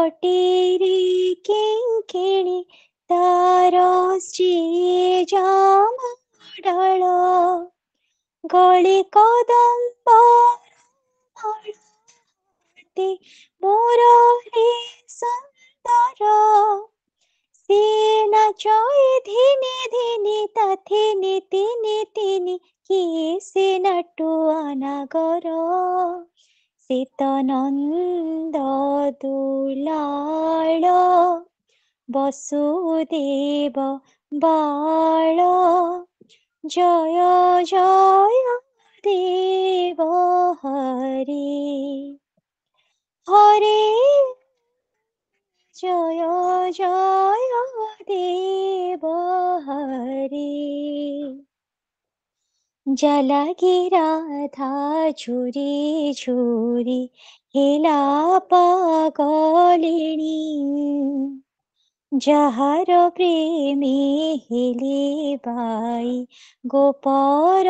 जटेरे किङ्किणी तार श्रीजामडल गळे कदम्ब मोरले सुन्दर सेना चय धिनी धिनी ताथिनी तिनी तिनी किए सेना टुआनागर सीतनन्द दुलाल वसुदेव बाल जय जय देव हरे हरे जय जय देव हरे जलगी राधा झुरी झुरी हेला पागलिणी जहार प्रेमी हेले बाई गोपर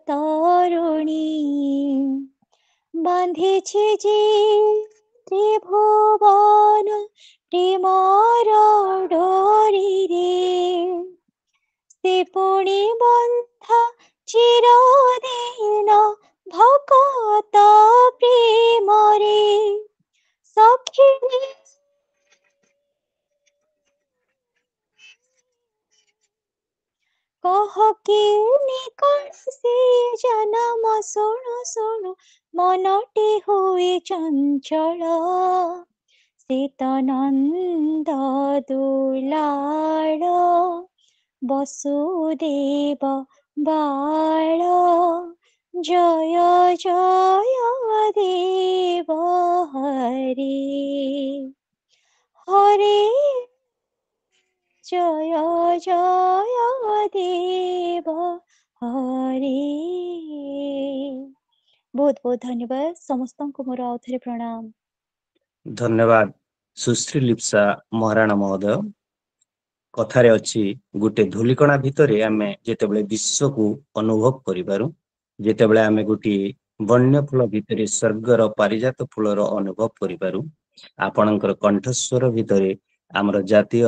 तरुणी बांधिछि जे त्रिभुवन प्रेमर डोरी रे से पुणी बंधा चिरदिन भकत प्रेम रे सखी कह के निकल से जन्म सुनु सुनु मनटी हुए चंचल सीतनन्द दुलाल वसुदेव बाल जय जय देव हरे हरे जय जय देव हरे बहुत बहुत धन्यवाद समस्त को मोर आउथरे प्रणाम। धन्यवाद सुश्री लिप्सा महाराणा महोदय। कथारे अछि गोटे धूलिकणा भितरे आमे जेतेबेले विश्व को अनुभव करिबारु जेतेबेले आमे गोटे वन्य फूल भितरे स्वर्गर पारिजात फूलर अनुभव करिबारु आपणकर कंठस्वर भितरे आमर जातीय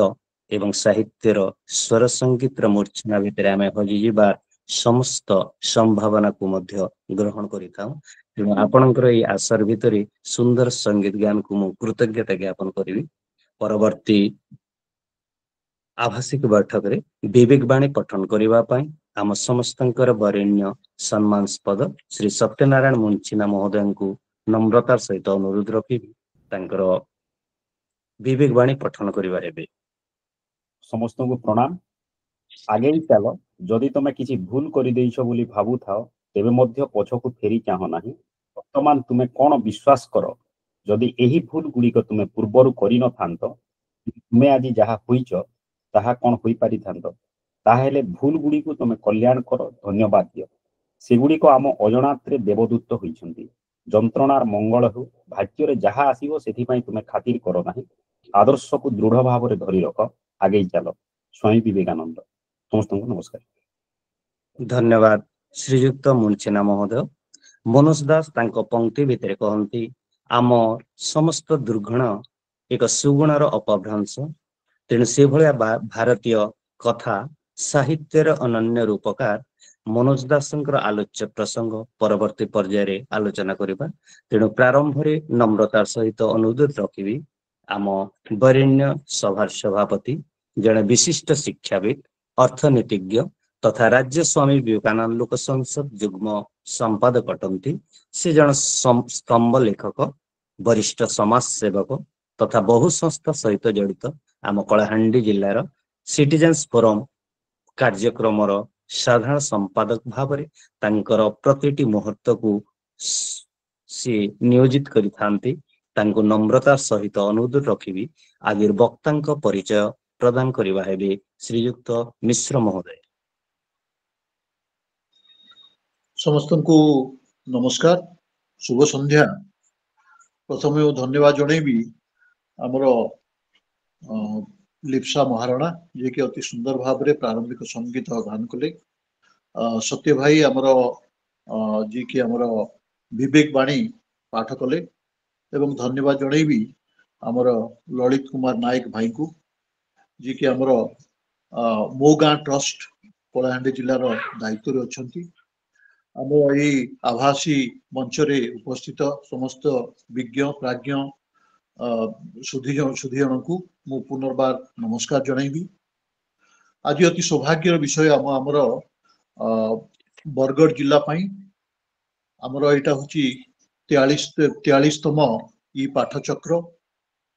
एवं साहित्यर स्वर संगीत मूर्छना भितरे आमे हजि जिबार समस्त संभावना को मध्य ग्रहण करिथाउ। तेणु आपणकर एई आसर भितरे सुंदर संगीत ज्ञान को मु कृतज्ञता ज्ञापन करिवि। परवर्ती आभासिक बैठक रे विवेक बाणी पठन करिबा पई आम समस्तंकर वरेण्य सम्मानस्पद श्री सत्यनारायण मुंचिना महोदय को नम्रतार सहित अनुरोध रखी तांकर विवेक बाणी पठन करिबा हेबे। समस्त को प्रणाम। आगे चल जदि तुम किसी भूल कर देइछ बोली भाबु थाओ तेबे मध्य पछकु फेरी चाह नाही। वर्तमान तुमे कोन विश्वास कर जदि एही भूल गुड़िक तुमे पूर्वरु करि न थांत तुमे आज जहा होइछ ताहा कोन होई पारि थांत ताहेले भूल गुड़ी को तुमे कल्याण कर धन्यवाद दियो। सेगुड़ी को आम अजनात्रे देवदूत होइछंती जंत्रणार मंगल हो भाग्य रे जहा आसीबो सेथि पई तुमे खातिर करो नाही। आदर्श को दृढ़ भाव रे धरि रख आगे चलो। स्वामी विवेकानंद। समस्त को नमस्कार। धन्यवाद श्रीयुक्त मुंचिना महोदय। मनोज दास तांको पंक्ति भितरे कहंती आम समस्त दुर्गुण एक सुगुणर अपभ्रंश। तेणु से भलिया भारतीय कथा साहित्यर अनन्य रूपकार मनोज दासंकर आलोच्य प्रसंग परवर्ती पर्याय आलोचना करिबा। तेणु प्रारंभ रे नम्रतार सहित अनुरोध रखिबि आम वरेण्य सभार सभापति जड़े विशिष्ट शिक्षाविद अर्थनीतिज्ञ तथा राज्य स्वामी विवेकानंद लोक संसद युग्म संपादक अटंती। से जन स्तंभ लेखक वरिष्ठ समाज सेवक तथा बहु संस्था सहित जड़ित आम कलाहांडी जिल्लार सिटीजन्स फोरम कार्यक्रम साधारण संपादक भाव प्रतिटी मुहूर्त को सी नियोजित करिथांती। तांको नम्रता सहित अनुरोध रखिबि आगे वक्तांक परिचय प्रदान करिबा हेबे श्रीयुक्त मिश्र महोदय। समस्त को नमस्कार शुभ संध्या। प्रथम धन्यवाद जनइबी आमर लिप्सा महाराणा जे कि अति सुंदर भाव रे प्रारंभिक संगीत गान कले। सत्य भाई आमर जे कि आमर विवेक बाणी पाठ कले एवं धन्यवाद जनइबी आमर ललित कुमार नायक भाई को जी कि आमर मो गाँ ट्रस्ट कलाहांडी जिलार दायित्व अच्छा आम यही आभासी मंच रे उपस्थित समस्त विज्ञ प्राज्ञ सुधीजन को मु पुनर्बार नमस्कार जनइबी। आज अति सौभाग्यर विषय आमर बरगढ़ जिला आमर यहाँ हूँ 43तम इ पाठचक्र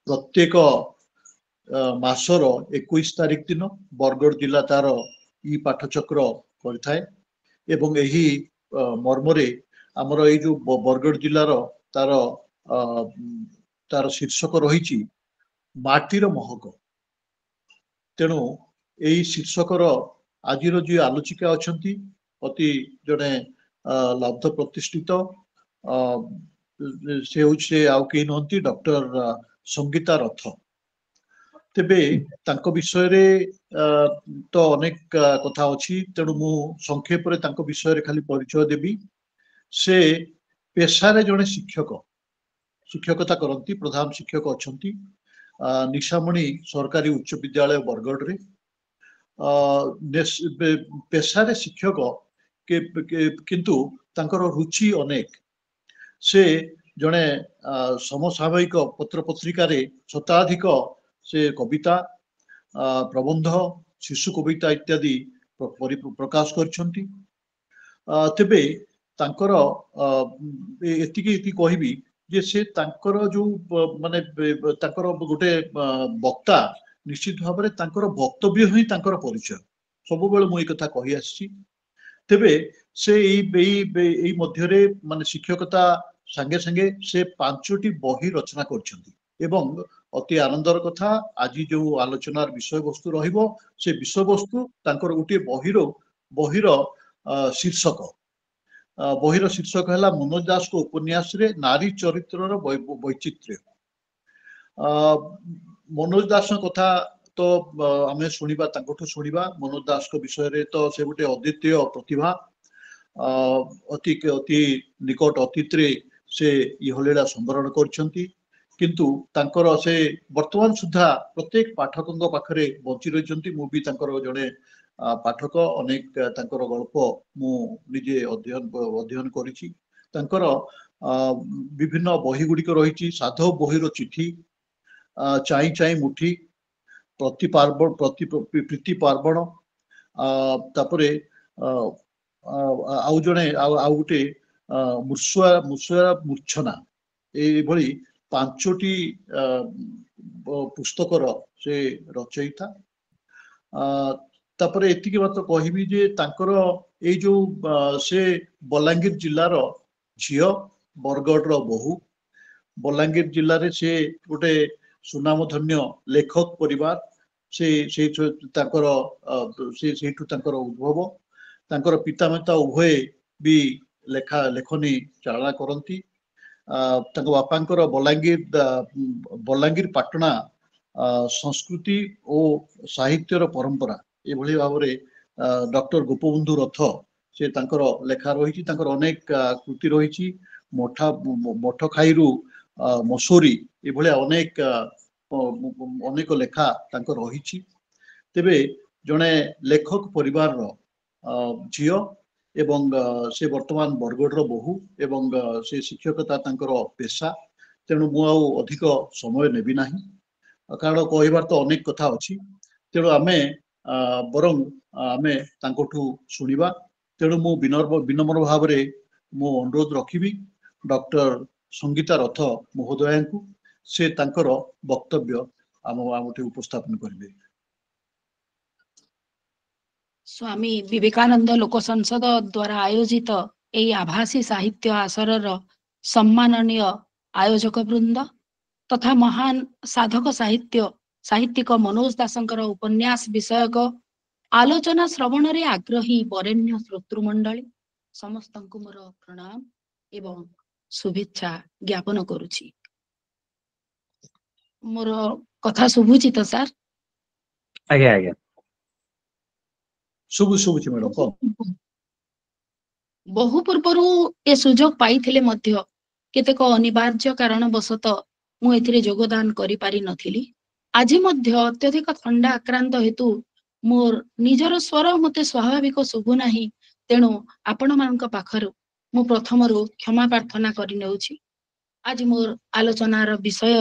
प्रत्येक मासर 21 तारिख दिन बरगढ़ जिला तार इ पाठचक्र करिथाए एवं यही मर्मरे आमर ये जो बरगढ़ जिलार तार तार शीर्षक रही माटीर महक। तेणु यही शीर्षकर आज जी आलोचिका अच्छा अति जड़े लब्ध प्रतिष्ठित से आउ कहीं नुहति डॉक्टर संगीता रथ। तेबे तांको विषय रे तो अनेक कथा अच्छी तेणु मु संक्षेप रे तांको विषय रे खाली परिचय देबी। से पेशारे जड़े शिक्षक शिक्षकता करती प्रधान शिक्षक अच्छी निशामणि सरकारी उच्च विद्यालय बरगढ़ रे पेशारे शिक्षक किंतु तांकर रुचि अनेक। से जड़े समसामयिक पत्र पत्रिका रे शताधिक से कविता प्रबंध शिशु कविता इत्यादि प्रकाश करछंती। तेबे तांकर एतिकी कहबी जे से तांकर जो माने तांकर गोटे वक्ता निश्चित भाव में तांकर वक्तव्य ही तांकर परिचय सब बेले मु कथा कहि आछि। तेबे से एई मध्यरे माने शिक्षकता संगे संगे से 5टी बही रचना करछंती एवं अति आनंदर कथा आज जो आलोचनार विषय वस्तु रहिबो से विषय वस्तु तांकर गोटे बहिर शीर्षक बहिर शीर्षक है मनोज दास को उपन्यास रे नारी चरित्र वैचित्र्य। मनोज दास कथा तो आमे सुनिबा तांकोठु सुनिबा मनोज दास को विषय रे तो से गोटे अद्वितीय प्रतिभा अति अति निकट अतीत रे से इहलीला संवरण करछंती किंतु तांकर से वर्तमान सुधा प्रत्येक पाठकों पाखरे बंची रहिछंती। मु भी तांकर जड़े पाठक अनेक तांकर गल्प मु निजे अध्ययन करिछि। तांकर विभिन्न बही गुड़िक रही साधव बहिर चिठी चाई चाई मुठी प्रति पार्वण प्रीति पार्वण तापरे आउ जड़े आउ गोटे मुर्सुआ मूर्छना ये भली 5टी पुस्तकर से रचयिता। तापरे एतिकी मात्र कहबी जे तांकर ए जो से बलांगीर जिलार झियो बरगढ़ रो बहु बलांगीर जिले रे से गोटे सुनामधन्य लेखक परिवार से तांकर से तांकर उद्भव तांकर पितामाता उभय भी लेखा लेखनी चालना करती। तांको बापांकर बलांगीर पाटना संस्कृति और साहित्यर परंपरा ये भाव में डॉक्टर गोपबंधु रथ से तांकर लेखा रही अनेक कृति रही मठ खाईरू मसूरी ये अनेक अनेक लेखा तांकर रही। तेबे जड़े लेखक परिवार झियो एवं से वर्तमान बरगढ़ बहु एवं से शिक्षकता तांकर पेशा। तेणु मु अधिक समय नेबी नाही कारण कहबार तो अनेक कथा अच्छी। तेणु आमे बरं आमे तांकोठू सुनिबा। तेणु मु विनम्र भाव में मु अनुरोध रखिबी डॉक्टर संगीता रथ महोदया को से तांकर वक्तव्य आमटे उपस्थापन करेंगे। स्वामी विवेकानंद लोक संसद द्वारा आयोजित यही आभासी साहित्य आसरर सम्माननीय आयोजक वृंद तथा महान साधक साहित्यिक मनोज दासंकर उपन्यास विषयक आलोचना श्रवण रे आग्रही वरेण्य श्रोतृमंडली समस्तंकु मोर प्रणाम एवं शुभेच्छा ज्ञापन करुछि। मोर कथा शुभुछि तो सर? आज्ञा आज्ञा शुभुछि मैडम। बहु पूर्वरु ए सुजोग पाइथिले मध्य केतेक अनिवार्य कारणवशत ମୁଁ ଏଥିରେ ଯୋଗଦାନ କରିପାରି ନଥିଲି। ଆଜି ମଧ୍ୟ ଅତ୍ୟଧିକ ଥଣ୍ଡା ଆକ୍ରାନ୍ତ ହେତୁ ମୋର ନିଜର ସ୍ୱର ମତେ ସ୍ୱାଭାବିକ ଶୁଭୁ ନାହିଁ। ତେଣୁ ଆପଣମାନଙ୍କ ପାଖରୁ ମୁଁ ପ୍ରଥମରୁ କ୍ଷମା ପ୍ରାର୍ଥନା କରିନେଉଛି। ଆଜି ମୋର ଆଲୋଚନାର ବିଷୟ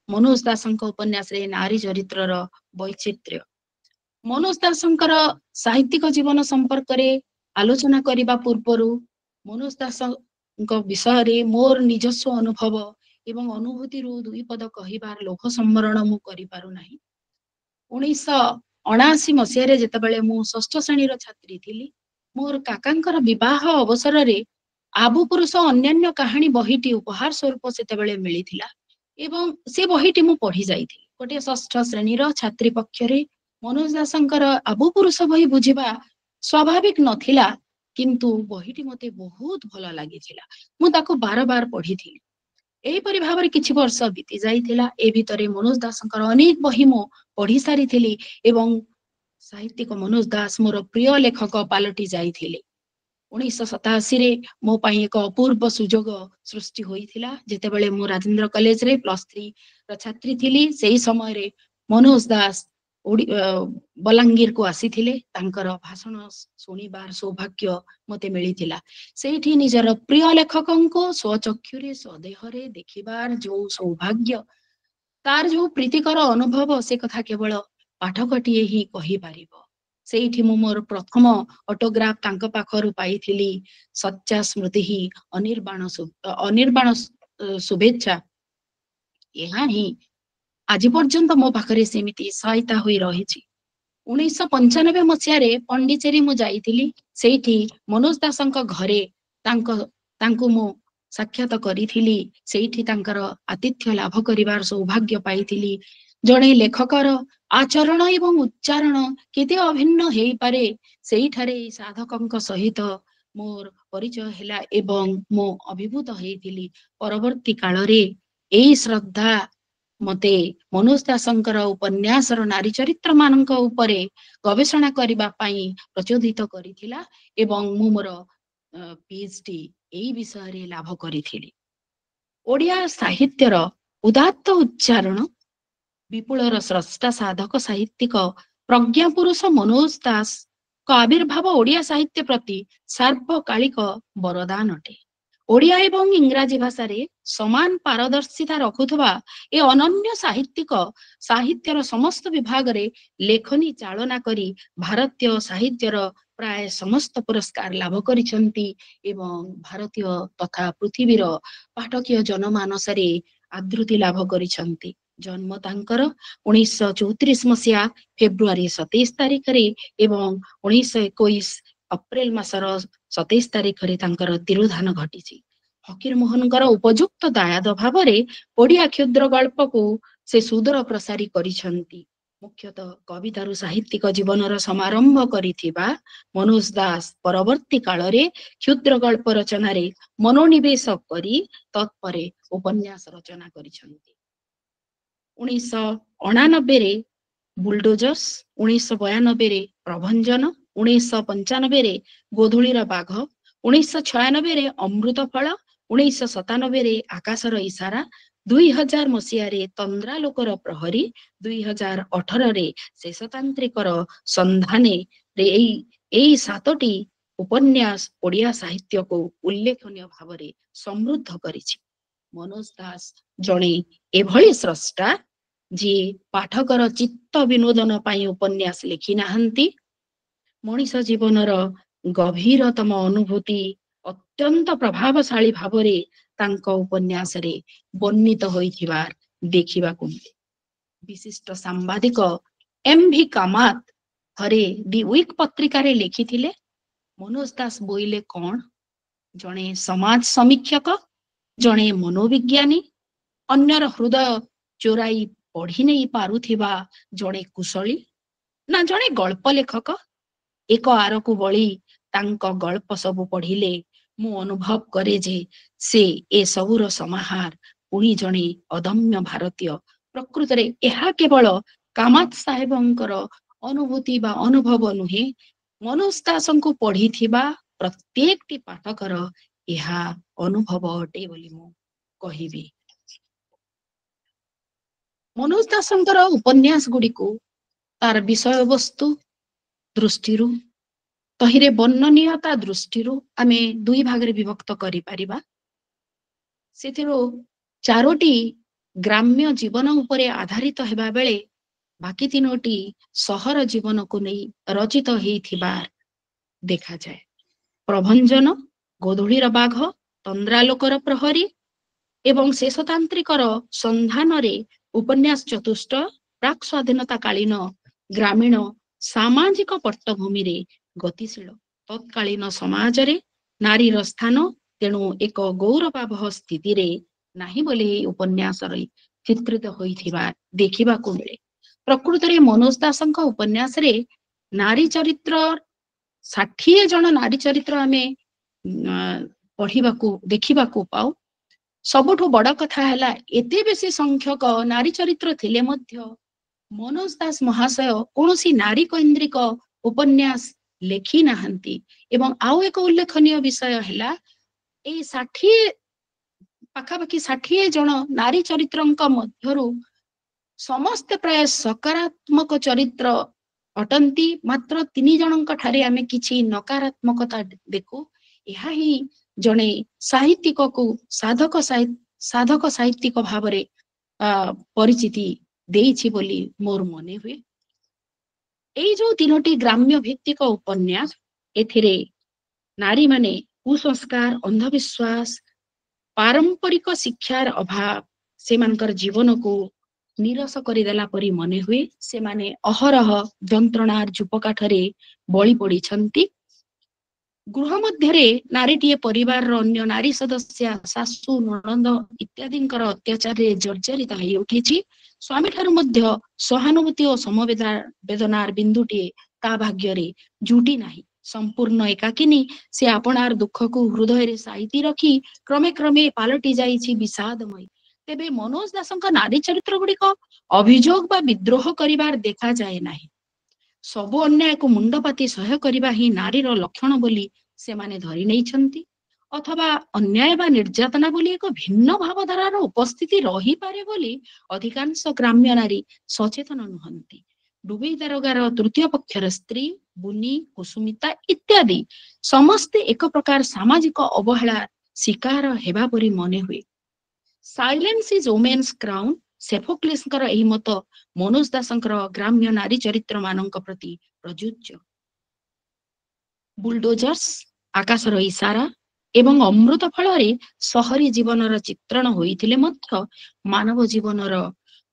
ମନୋଜ ଦାସଙ୍କ ଉପନ୍ୟାସରେ ନାରୀ ଚରିତ୍ରର ବୈଚିତ୍ର୍ୟ। ମନୋଜ ଦାସଙ୍କର ସାହିତ୍ୟିକ ଜୀବନ ସମ୍ପର୍କରେ ଆଲୋଚନା କରିବା ପୂର୍ବରୁ ମନୋଜ ଦାସଙ୍କ ବିଷୟରେ ମୋର ନିଜସ୍ୱ ଅନୁଭବ ଏବଂ ଅନୁଭୂତିରୁ ଦୁଇ ପଦ କହିବାର ଲୋଭ ସମ୍ବରଣ ମୁଁ କରିପାରୁନାହିଁ। 1979 ମସିହାରେ ଯେତେବେଳେ ମୁଁ ଷଷ୍ଠ ଶ୍ରେଣୀର ଛାତ୍ରୀ ଥିଲି, ମୋର କାକାଙ୍କର ବିବାହ ଅବସରରେ ଆବୁ ପୁରୁଷ ଅନ୍ୟାନ୍ୟ କାହାଣୀ ବହିଟି ଉପହାର ସ୍ୱରୂପ ସେତେବେଳେ ମିଳିଥିଲା ଏବଂ ସେ ବହିଟି ମୁଁ ପଢି ଯାଇଥିଲି। ଗୋଟିଏ ଷଷ୍ଠ ଶ୍ରେଣୀର ଛାତ୍ରୀ ପକ୍ଷରେ ମନୋଜ ଦାସଙ୍କର ଆବୁ ପୁରୁଷ ବହି ବୁଝିବା ସ୍ୱାଭାବିକ ନଥିଲା, କିନ୍ତୁ ବହିଟି ମତେ ବହୁତ ଭଲ ଲାଗିଥିଲା। ମୁଁ ତାକୁ ବାରବାର ପଢିଥିଲି। ଏହିପରି ଭାବରେ କିଛି ବର୍ଷ ବିତି ଯାଇଥିଲା। ଏ ଭିତରେ ମନୋଜ ଦାସଙ୍କର ଅନେକ ବହି ମୁଁ ପଢି ସାରିଥିଲି ଏବଂ ସାହିତ୍ୟିକ ମନୋଜ ଦାସ ମୋର ପ୍ରିୟ ଲେଖକ ପାଲଟି ଯାଇଥିଲେ। 1987ରେ ମୋ ପାଇଁ ଏକ ଅପୂର୍ବ ସୁଯୋଗ ସୃଷ୍ଟି ହୋଇଥିଲା। ଯେତେବେଳେ ମୁଁ ରାଜେନ୍ଦ୍ର କଲେଜରେ +3 ର ଛାତ୍ରୀ ଥିଲି, ସେହି ସମୟରେ ମନୋଜ ଦାସ ବଲାଙ୍ଗୀରକୁ ଆସିଥିଲେ। ତାଙ୍କର ଭାଷଣ ଶୁଣିବାର ସୌଭାଗ୍ୟ ମତେ ମିଳିଥିଲା। ସେଇଠି ନିଜର ପ୍ରିୟ ଲେଖକଙ୍କୁ ସ୍ୱଚକ୍ଷୁରେ ସ୍ୱଦେହରେ ଦେଖିବାର ଯୋଉ ସୌଭାଗ୍ୟ, ତାର ଯୋଉ ପ୍ରୀତିକର ଅନୁଭବ, ସେ କଥା କେବଳ ପାଠକଟିଏ ହିଁ କହିପାରିବ। ସେଇଠି ମୁଁ ମୋର ପ୍ରଥମ ଅଟୋଗ୍ରାଫ ତାଙ୍କ ପାଖରୁ ପାଇଥିଲି। ସଚ୍ଚା ସ୍ମୃତି ହିଁ ଅନିର୍ବାଣ ଶୁଭେଚ୍ଛା। ଏହା ହିଁ ଆଜି ପର୍ଯ୍ୟନ୍ତ ମୋ ପାଖରେ ସେମିତି ସହାୟତା ହୋଇ ରହିଛି। 1995 ମସିହାରେ ପଣ୍ଡିଚେରୀ ମୁଁ ଯାଇଥିଲି। ସେଇଠି ମନୋଜ ଦାସଙ୍କ ଘରେ ତାଙ୍କୁ ମୁଁ ସାକ୍ଷାତ କରିଥିଲି। ସେଇଠି ତାଙ୍କର ଆତିଥ୍ୟ ଲାଭ କରିବାର ସୌଭାଗ୍ୟ ପାଇଥିଲି। ଜଣେ ଲେଖକର ଆଚରଣ ଏବଂ ଉଚ୍ଚାରଣ କେତେ ଅଭିନ୍ନ ହେଇପାରେ, ସେଇଠାରେ ଏଇ ସାଧକଙ୍କ ସହିତ ମୋର ପରିଚୟ ହେଲା ଏବଂ ମୁଁ ଅଭିଭୂତ ହେଇଥିଲି। ପରବର୍ତ୍ତୀ କାଳରେ ଏଇ ଶ୍ରଦ୍ଧା ମତେ ମନୋଜ ଦାସଙ୍କର ଉପନ୍ୟାସର ନାରୀ ଚରିତ୍ର ମାନଙ୍କ ଉପରେ ଗବେଷଣା କରିବା ପାଇଁ ପ୍ରଚୋଦିତ କରିଥିଲା ଏବଂ ମୁଁ ମୋର PhD ଏଇ ବିଷୟରେ ଲାଭ କରିଥିଲି। ଓଡ଼ିଆ ସାହିତ୍ୟର ଉଦାତ୍ତ ଉଚ୍ଚାରଣ, ବିପୁଳର ସ୍ରଷ୍ଟା ସାଧକ ସାହିତ୍ୟିକ ପ୍ରଜ୍ଞା ପୁରୁଷ ମନୋଜ ଦାସଙ୍କ ଆବିର୍ଭାବ ଓଡ଼ିଆ ସାହିତ୍ୟ ପ୍ରତି ସାର୍ବକାଳିକ ବରଦାନ ଅଟେ। ଓଡ଼ିଆ ଏବଂ ଇଂରାଜୀ ଭାଷାରେ ସମାନ ପାରଦର୍ଶିତା ରଖୁଥିବା ଏ ଅନନ୍ୟ ସାହିତ୍ୟିକ ସାହିତ୍ୟର ସମସ୍ତ ବିଭାଗରେ ଲେଖନୀ ଚାଳନା କରି ଭାରତୀୟ ସାହିତ୍ୟର ପ୍ରାୟ ସମସ୍ତ ପୁରସ୍କାର ଲାଭ କରିଛନ୍ତି ଏବଂ ଭାରତୀୟ ତଥା ପୃଥିବୀର ପାଠକୀୟ ଜନମାନସରେ ଆଦୃତି ଲାଭ କରିଛନ୍ତି। ଜନ୍ମ ତାଙ୍କର 1934 ମସିହା ଫେବୃଆରୀ 27 ତାରିଖରେ ଏବଂ 1921 ଅପ୍ରେଲ ମାସର 27 ତାରିଖରେ ତାଙ୍କର ତିରୋଧାନ ଘଟିଛି। ଫକୀର ମୋହନଙ୍କର ଉପଯୁକ୍ତ ଦାୟାଦ ଭାବରେ ଓଡ଼ିଆ କ୍ଷୁଦ୍ର ଗଳ୍ପକୁ ସେ ସୁଦୂର ପ୍ରସାରୀ କରିଛନ୍ତି। ମୁଖ୍ୟତଃ କବିତାରୁ ସାହିତ୍ୟିକ ଜୀବନର ସମାରମ୍ଭ କରିଥିବା ମନୋଜ ଦାସ ପରବର୍ତ୍ତୀ କାଳରେ କ୍ଷୁଦ୍ର ଗଳ୍ପ ରଚନାରେ ମନୋନିବେଶ କରି ତତ୍ପରେ ଉପନ୍ୟାସ ରଚନା କରିଛନ୍ତି। 1989ରେ ବୁଲଡୋଜର୍ସ, 1992ରେ ପ୍ରଭଞ୍ଜନ, 1995ରେ ଗୋଧୂଳିର ବାଘ, 1996ରେ ଅମୃତ ଫଳ, 1997ରେ ଆକାଶର ଇସାରା, 2000 ମସିହାରେ ତନ୍ଦ୍ରାଲୋକର ପ୍ରହରୀ, 2018ରେ ଶେଷତାନ୍ତ୍ରିକର ସନ୍ଧାନେ ଏଇ 7ଟି ଉପନ୍ୟାସ ଓଡ଼ିଆ ସାହିତ୍ୟକୁ ଉଲ୍ଲେଖନୀୟ ଭାବରେ ସମୃଦ୍ଧ କରିଛି। ମନୋଜ ଦାସ ଜଣେ ଏଭଳି ସ୍ରଷ୍ଟା ଯିଏ ପାଠକର ଚିତ୍ତ ବିନୋଦନ ପାଇଁ ଉପନ୍ୟାସ ଲେଖି ନାହାନ୍ତି, ମଣିଷ ଜୀବନର ଗଭୀରତମ ଅନୁଭୂତି ଅତ୍ୟନ୍ତ ପ୍ରଭାବଶାଳୀ ଭାବରେ ତାଙ୍କ ଉପନ୍ୟାସରେ ବର୍ଣ୍ଣିତ ହୋଇଥିବାର ଦେଖିବାକୁ ମିଳେ। ବିଶିଷ୍ଟ ସାମ୍ବାଦିକ MV କାମାତ ଥରେ ଦି ୱିକ୍ ପତ୍ରିକାରେ ଲେଖିଥିଲେ, ମନୋଜ ଦାସ ବୋଇଲେ କଣ? ଜଣେ ସମାଜ ସମୀକ୍ଷକ, ଜଣେ ମନୋବିଜ୍ଞାନୀ, ଅନ୍ୟର ହୃଦୟ ଚୋରାଇ ପଢି ନେଇ ପାରୁଥିବା ଜଣେ କୁଶଳୀ, ନା ଜଣେ ଗଳ୍ପ ଲେଖକ? ଏକ ଆରକୁ ବଳି ତାଙ୍କ ଗଳ୍ପ ସବୁ ପଢିଲେ ମୁଁ ଅନୁଭବ କରେ ଯେ ସେ ଏସବୁର ସମାହାର, ପୁଣି ଜଣେ ଅଦମ୍ୟ ଭାରତୀୟ। ପ୍ରକୃତରେ ଏହା କେବଳ କାମାତ ସାହେବଙ୍କର ଅନୁଭୂତି ବା ଅନୁଭବ ନୁହେଁ, ମନୋଜ ଦାସଙ୍କୁ ପଢିଥିବା ପ୍ରତ୍ୟେକଟି ପାଠକର ଏହା ଅନୁଭବ ଅଟେ ବୋଲି ମୁଁ କହିବି। मनोज दासଙ୍କର ଉପନ୍ୟାସ ଗୁଡ଼ିକୁ ତାର ବିଷୟବସ୍ତୁ ଦୃଷ୍ଟିରୁ ତହିଁରେ ବର୍ଣ୍ଣନୀୟତା ଦୃଷ୍ଟିରୁ ଆମେ ଦୁଇ ଭାଗରେ ବିଭକ୍ତ କରିପାରିବା। ସେଥିରୁ 4ଟି ଗ୍ରାମ୍ୟ ଜୀବନ ଉପରେ ଆଧାରିତ ହେବା ବେଳେ ବାକି 3ଟି ସହର ଜୀବନକୁ ନେଇ ରଚିତ ହେଇଥିବା ଦେଖାଯାଏ। ପ୍ରଭଞ୍ଜନ, ଗୋଧୂଳିର ବାଘ, ତନ୍ଦ୍ରାଲୋକର ପ୍ରହରୀ ଏବଂ ଶେଷତାନ୍ତ୍ରିକର ସନ୍ଧାନରେ ଉପନ୍ୟାସ ଚତୁଷ୍ଟ ପ୍ରାକ୍ ସ୍ୱାଧୀନତା କାଳୀନ ଗ୍ରାମୀଣ ସାମାଜିକ ପଟ୍ଟଭୂମିରେ ଗତିଶୀଳ। ତତ୍କାଳୀନ ସମାଜରେ ନାରୀର ସ୍ଥାନ ତେଣୁ ଏକ ଗୌରବାବହ ସ୍ଥିତିରେ ନାହିଁ ବୋଲି ଏହି ଉପନ୍ୟାସରେ ଚିତ୍ରିତ ହୋଇଥିବା ଦେଖିବାକୁ ମିଳେ। ପ୍ରକୃତରେ ମନୋଜ ଦାସଙ୍କ ଉପନ୍ୟାସରେ ନାରୀ ଚରିତ୍ର 60 ଜଣ ନାରୀ ଚରିତ୍ର ଆମେ ପଢିବାକୁ ଦେଖିବାକୁ ପାଉ। ସବୁଠୁ ବଡ କଥା ହେଲା ଏତେ ବେଶୀ ସଂଖ୍ୟକ ନାରୀ ଚରିତ୍ର ଥିଲେ ମଧ୍ୟ ମନୋଜ ଦାସ ମହାଶୟ କୌଣସି ନାରୀ କୈନ୍ଦ୍ରିକ ଉପନ୍ୟାସ ଲେଖି ନାହାନ୍ତି। ଏବଂ ଆଉ ଏକ ଉଲ୍ଲେଖନୀୟ ବିଷୟ ହେଲା ଏଇ 60 ଜଣ ନାରୀ ଚରିତ୍ରଙ୍କ ମଧ୍ୟରୁ ସମସ୍ତେ ପ୍ରାୟ ସକାରାତ୍ମକ ଚରିତ୍ର ଅଟନ୍ତି। ମାତ୍ର 3 ଜଣଙ୍କ ଠାରେ ଆମେ କିଛି ନକାରାତ୍ମକତା ଦେଖୁ। ଏହା ହିଁ ଜଣେ ସାହିତ୍ୟିକକୁ ସାଧକ ସାହିତ୍ୟିକ ଭାବରେ ପରିଚିତି ଦେଇଛି ବୋଲି ମୋର ମନେ ହୁଏ। ଏଇ ଯୋଉ 3ଟି ଗ୍ରାମ୍ୟ ଭିତ୍ତିକ ଉପନ୍ୟାସ ଏଥିରେ ନାରୀମାନେ କୁସଂସ୍କାର, ଅନ୍ଧବିଶ୍ୱାସ, ପାରମ୍ପରିକ ଶିକ୍ଷାର ଅଭାବ ସେମାନଙ୍କର ଜୀବନକୁ ନିରସ କରିଦେଲା ପରି ମନେ ହୁଏ। ସେମାନେ ଅହରହ ଯନ୍ତ୍ରଣାର ଯୂପକାଠରେ ବଳି ପଡ଼ିଛନ୍ତି। ଗୃହ ମଧ୍ୟରେ ନାରୀଟିଏ ପରିବାରର ଅନ୍ୟ ନାରୀ ସଦସ୍ୟା, ଶାଶୁ, ନଣନ୍ଦ ଇତ୍ୟାଦିଙ୍କର ଅତ୍ୟାଚାରରେ ଜର୍ଜରିତ ହେଇ ଉଠିଛି। ସ୍ୱାମୀ ଠାରୁ ମଧ୍ୟ ସହାନୁଭୂତି ଓ ସମବେଦନାର ବିନ୍ଦୁଟିଏ ତା ଭାଗ୍ୟରେ ଜୁଟି ନାହିଁ। ସମ୍ପୂର୍ଣ୍ଣ ଏକାକିନୀ ସେ ଆପଣାର ଦୁଃଖକୁ ହୃଦୟରେ ସାଇତି ରଖି କ୍ରମେ କ୍ରମେ ପାଲଟି ଯାଇଛି ବିଷାଦମୟୀ। ତେବେ ମନୋଜ ଦାସଙ୍କ ନାରୀ ଚରିତ୍ର ଗୁଡିକ ଅଭିଯୋଗ ବା ବିଦ୍ରୋହ କରିବାର ଦେଖାଯାଏ ନାହିଁ। ସବୁ ଅନ୍ୟାୟକୁ ମୁଣ୍ଡପାତି ସହ୍ୟ କରିବା ହିଁ ନାରୀର ଲକ୍ଷଣ ବୋଲି ସେମାନେ ଧରି ନେଇଛନ୍ତି। ଅଥବା ଅନ୍ୟାୟ ବା ନିର୍ଯାତନା ବୋଲି ଏକ ଭିନ୍ନ ଭାବଧାରାର ଉପସ୍ଥିତି ରହିପାରେ ବୋଲି ଅଧିକାଂଶ ଗ୍ରାମ୍ୟ ନାରୀ ସଚେତନ ନୁହନ୍ତି। ଡୁବେଇ ଦାରୋଗାର ତୃତୀୟ ପକ୍ଷର ସ୍ତ୍ରୀ, ବୁନି, କୁସୁମିତା ଇତ୍ୟାଦି ସମସ୍ତେ ଏକ ପ୍ରକାର ସାମାଜିକ ଅବହେଳା ଶିକାର ହେବା ପରି ମନେ ହୁଏ। ସାଇଲେନ୍ସ ଇଜ ଓମେନ୍ସ କ୍ରାଉନ୍, ସେଫୋକ୍ଲିସଙ୍କର ଏହି ମତ ମନୋଜ ଦାସଙ୍କର ଗ୍ରାମ୍ୟ ନାରୀ ଚରିତ୍ର ମାନଙ୍କ ପ୍ରତି ପ୍ରଯୁଜ୍ୟ। ବୁଲଡୋଜର୍ସ, ଆକାଶର ଇସାରା ଏବଂ ଅମୃତ ଫଳରେ ସହରୀ ଜୀବନର ଚିତ୍ରଣ ହୋଇଥିଲେ ମଧ୍ୟ ମାନବ ଜୀବନର